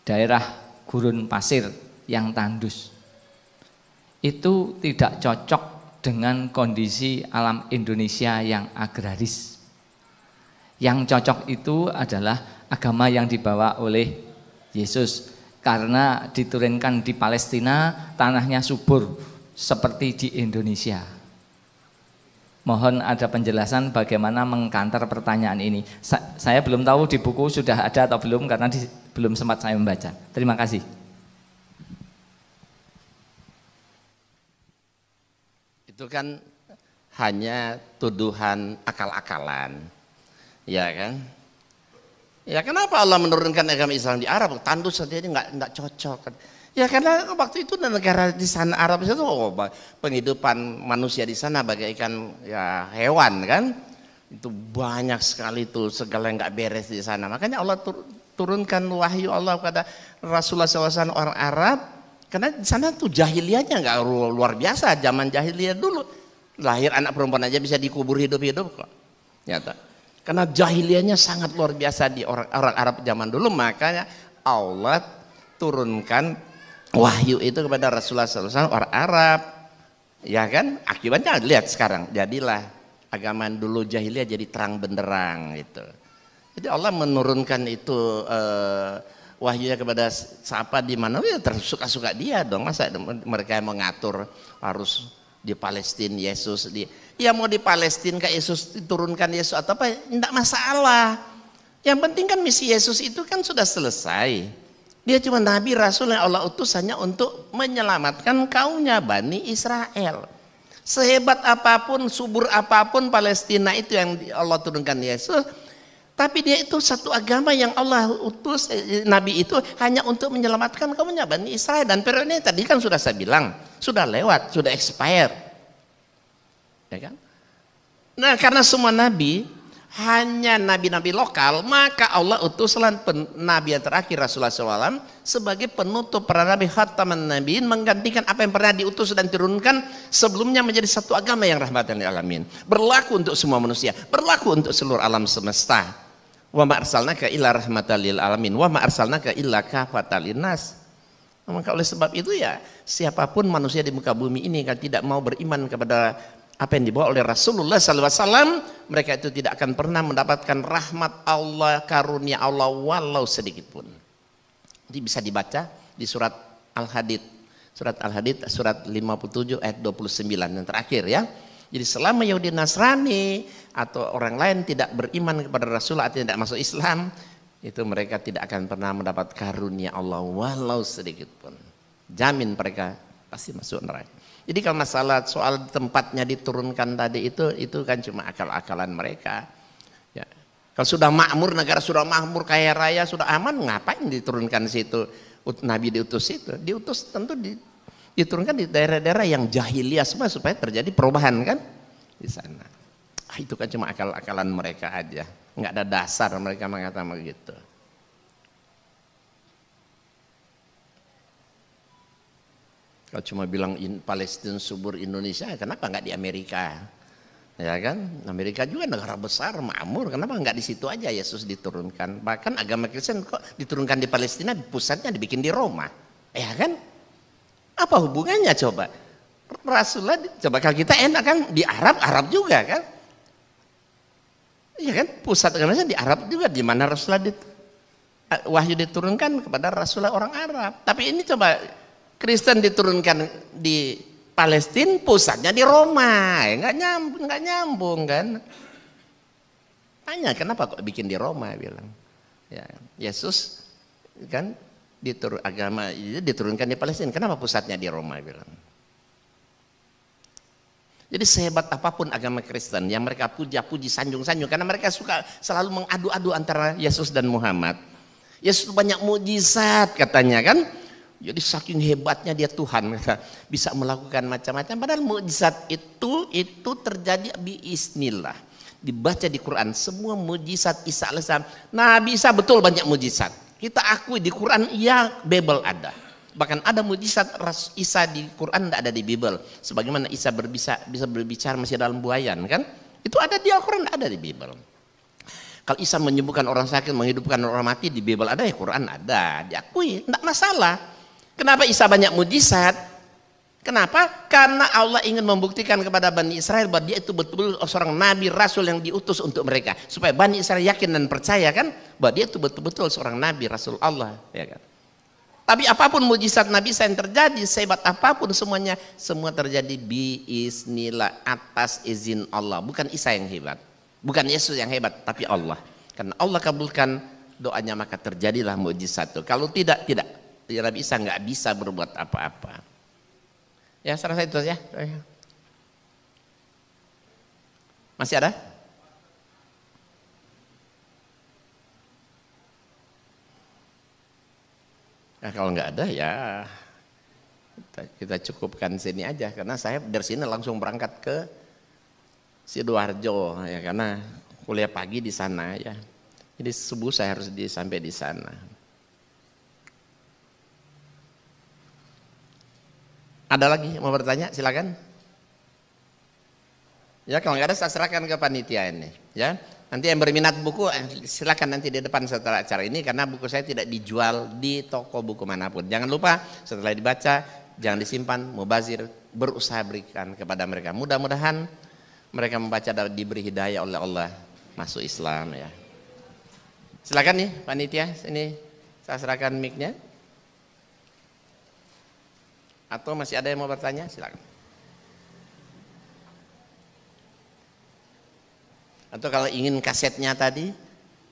daerah gurun pasir yang tandus. Itu tidak cocok dengan kondisi alam Indonesia yang agraris. Yang cocok itu adalah agama yang dibawa oleh Yesus, karena diturunkan di Palestina, tanahnya subur seperti di Indonesia. Mohon ada penjelasan bagaimana mengkantar pertanyaan ini. Saya belum tahu di buku sudah ada atau belum karena belum sempat saya membaca. Terima kasih. Itu kan hanya tuduhan akal-akalan, ya kan? Ya kenapa Allah menurunkan agama Islam di Arab? Tandus saja ini nggak cocok kan? Ya karena waktu itu negara di sana Arab itu penghidupan manusia di sana bagaikan ya hewan kan? Itu banyak sekali tuh segala yang nggak beres di sana. Makanya Allah turunkan wahyu Allah kepada Rasulullah SAW orang Arab. Karena di sana tuh jahiliyahnya nggak luar biasa, zaman jahiliyah dulu lahir anak perempuan aja bisa dikubur hidup-hidup kok. Nyata. Karena jahiliyahnya sangat luar biasa di orang Arab zaman dulu, makanya Allah turunkan wahyu itu kepada Rasulullah SAW orang Arab, ya kan? Akibatnya lihat sekarang, jadilah agama dulu jahiliyah jadi terang benderang gitu. Jadi Allah menurunkan itu wahyunya kepada siapa di mana ya tersuka-suka dia dong, masa mereka yang mengatur harus di Palestina Yesus ya mau di Palestina kayak Yesus diturunkan Yesus atau apa tidak masalah, yang penting kan misi Yesus itu kan sudah selesai, dia cuma nabi rasul yang Allah utus hanya untuk menyelamatkan kaumnya Bani Israel. Sehebat apapun subur apapun Palestina itu yang Allah turunkan Yesus, tapi dia itu satu agama yang Allah utus Nabi itu hanya untuk menyelamatkan kaumnya Bani Israel. Dan periode ini tadi kan sudah saya bilang sudah lewat, sudah expired, ya kan? Nah karena semua Nabi hanya nabi-nabi lokal, maka Allah utuslah Nabi yang terakhir Rasulullah SAW sebagai penutup para nabi khataman nabiin, menggantikan apa yang pernah diutus dan turunkan sebelumnya menjadi satu agama yang rahmatan lil alamin, berlaku untuk semua manusia, berlaku untuk seluruh alam semesta. Wa ma arsalnaka illa rahmatan lil alamin wa ma arsalnaka illa kafatan linnas. Maka oleh sebab itu ya siapapun manusia di muka bumi ini kalau tidak mau beriman kepada apa yang dibawa oleh Rasulullah SAW, mereka itu tidak akan pernah mendapatkan rahmat Allah, karunia Allah walau sedikit pun. Jadi bisa dibaca di surat Al-Hadid, surat 57 ayat 29 yang terakhir ya. Jadi selama Yahudi Nasrani atau orang lain tidak beriman kepada Rasulullah atau tidak masuk Islam, itu mereka tidak akan pernah mendapat karunia Allah walau sedikit pun. Jamin mereka pasti masuk neraka. Jadi kalau masalah soal tempatnya diturunkan tadi itu kan cuma akal-akalan mereka. Ya. Kalau sudah makmur, negara sudah makmur, kaya raya, sudah aman, ngapain diturunkan situ? Nabi diutus itu, diutus tentu diturunkan di daerah-daerah yang jahiliyah semua supaya terjadi perubahan kan di sana. Itu kan cuma akal-akalan mereka aja, nggak ada dasar mereka mengatakan begitu. Kalau cuma bilang Palestina subur Indonesia, kenapa nggak di Amerika? Ya kan, Amerika juga negara besar, makmur, kenapa nggak di situ aja Yesus diturunkan? Bahkan agama Kristen kok diturunkan di Palestina, pusatnya dibikin di Roma, ya kan? Apa hubungannya coba? Rasulullah, coba kalau kita enak kan di Arab juga kan? Iya kan, pusat agamanya di Arab juga, di mana Rasulullah wahyu diturunkan kepada Rasulullah orang Arab. Tapi ini coba Kristen diturunkan di Palestina, pusatnya di Roma, nggak nyambung kan? Tanya kenapa kok bikin di Roma, bilang. Ya, Yesus kan agama diturunkan di Palestina, kenapa pusatnya di Roma, bilang. Jadi sehebat apapun agama Kristen yang mereka puja-puji, sanjung-sanjung, karena mereka suka selalu mengadu-adu antara Yesus dan Muhammad. Yesus banyak mukjizat katanya kan, Jadi saking hebatnya dia Tuhan, bisa melakukan macam-macam. Padahal mukjizat itu terjadi biiznillah. Dibaca di Quran semua mukjizat Isa alaihissalam. Nabi Isa betul banyak mukjizat. Kita akui di Quran iya, Bible ada. Bahkan ada mukjizat Isa di Quran tidak ada di Bible. Sebagaimana Isa bisa berbicara masih dalam buayan kan? Itu ada di Al-Quran, ada di Bible. Kalau Isa menyembuhkan orang sakit, menghidupkan orang mati, di Bible ada, ya Quran ada, diakui, tidak masalah. Kenapa Isa banyak mujizat? Kenapa? Karena Allah ingin membuktikan kepada Bani Israel bahwa dia itu betul-betul seorang nabi rasul yang diutus untuk mereka, supaya Bani Israel yakin dan percaya kan bahwa dia itu betul-betul seorang nabi rasul Allah, ya kan? Tapi apapun mujizat Nabi Isa yang terjadi, sehebat apapun semuanya, semua terjadi biiznillah, atas izin Allah. Bukan Isa yang hebat, bukan Yesus yang hebat, tapi Allah. Karena Allah kabulkan doanya, maka terjadilah mujizat itu. Kalau tidak, Nabi Isa nggak bisa berbuat apa-apa. Ya, saya rasa itu ya. Masih ada? Nah, kalau nggak ada ya kita cukupkan sini aja, karena saya dari sini langsung berangkat ke Sidoarjo ya, karena kuliah pagi di sana ya. Jadi subuh saya harus sampai di sana. Ada lagi mau bertanya? Silakan. Ya, kalau nggak ada saya serahkan ke panitia ini. Ya, nanti yang berminat buku silakan nanti di depan setelah acara ini, karena buku saya tidak dijual di toko buku manapun. Jangan lupa setelah dibaca jangan disimpan, mubazir, berusaha berikan kepada mereka. Mudah-mudahan mereka membaca dan diberi hidayah oleh Allah masuk Islam ya. Silakan nih panitia, ini saya serahkan mic-nya. Atau masih ada yang mau bertanya? Silakan. Atau kalau ingin kasetnya tadi,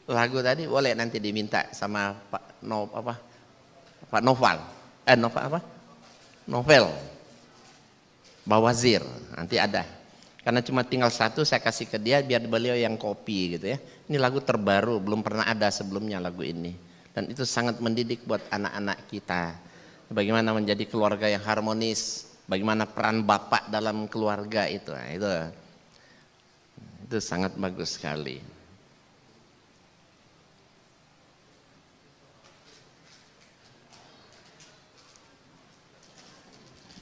lagu tadi, boleh nanti diminta sama Pak Novel. Novel Bawazir, nanti ada. Karena cuma tinggal satu, saya kasih ke dia biar beliau yang copy gitu ya. Ini lagu terbaru, belum pernah ada sebelumnya lagu ini. Dan itu sangat mendidik buat anak-anak kita. Bagaimana menjadi keluarga yang harmonis, bagaimana peran bapak dalam keluarga itu. Nah, itu sangat bagus sekali.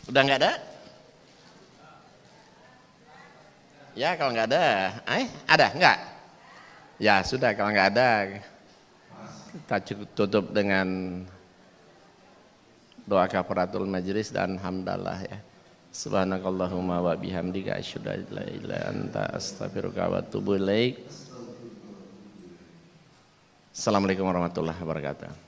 Udah nggak ada? Ya, kalau nggak ada, ada nggak? Ya sudah, kalau nggak ada, kita cukup tutup dengan doa kafaratul majlis dan hamdalah ya. Subhanakallahumma wa bihamdika asyhadu an la ilaha illa anta astaghfiruka wa atubu ilaik. Assalamualaikum warahmatullahi wabarakatuh.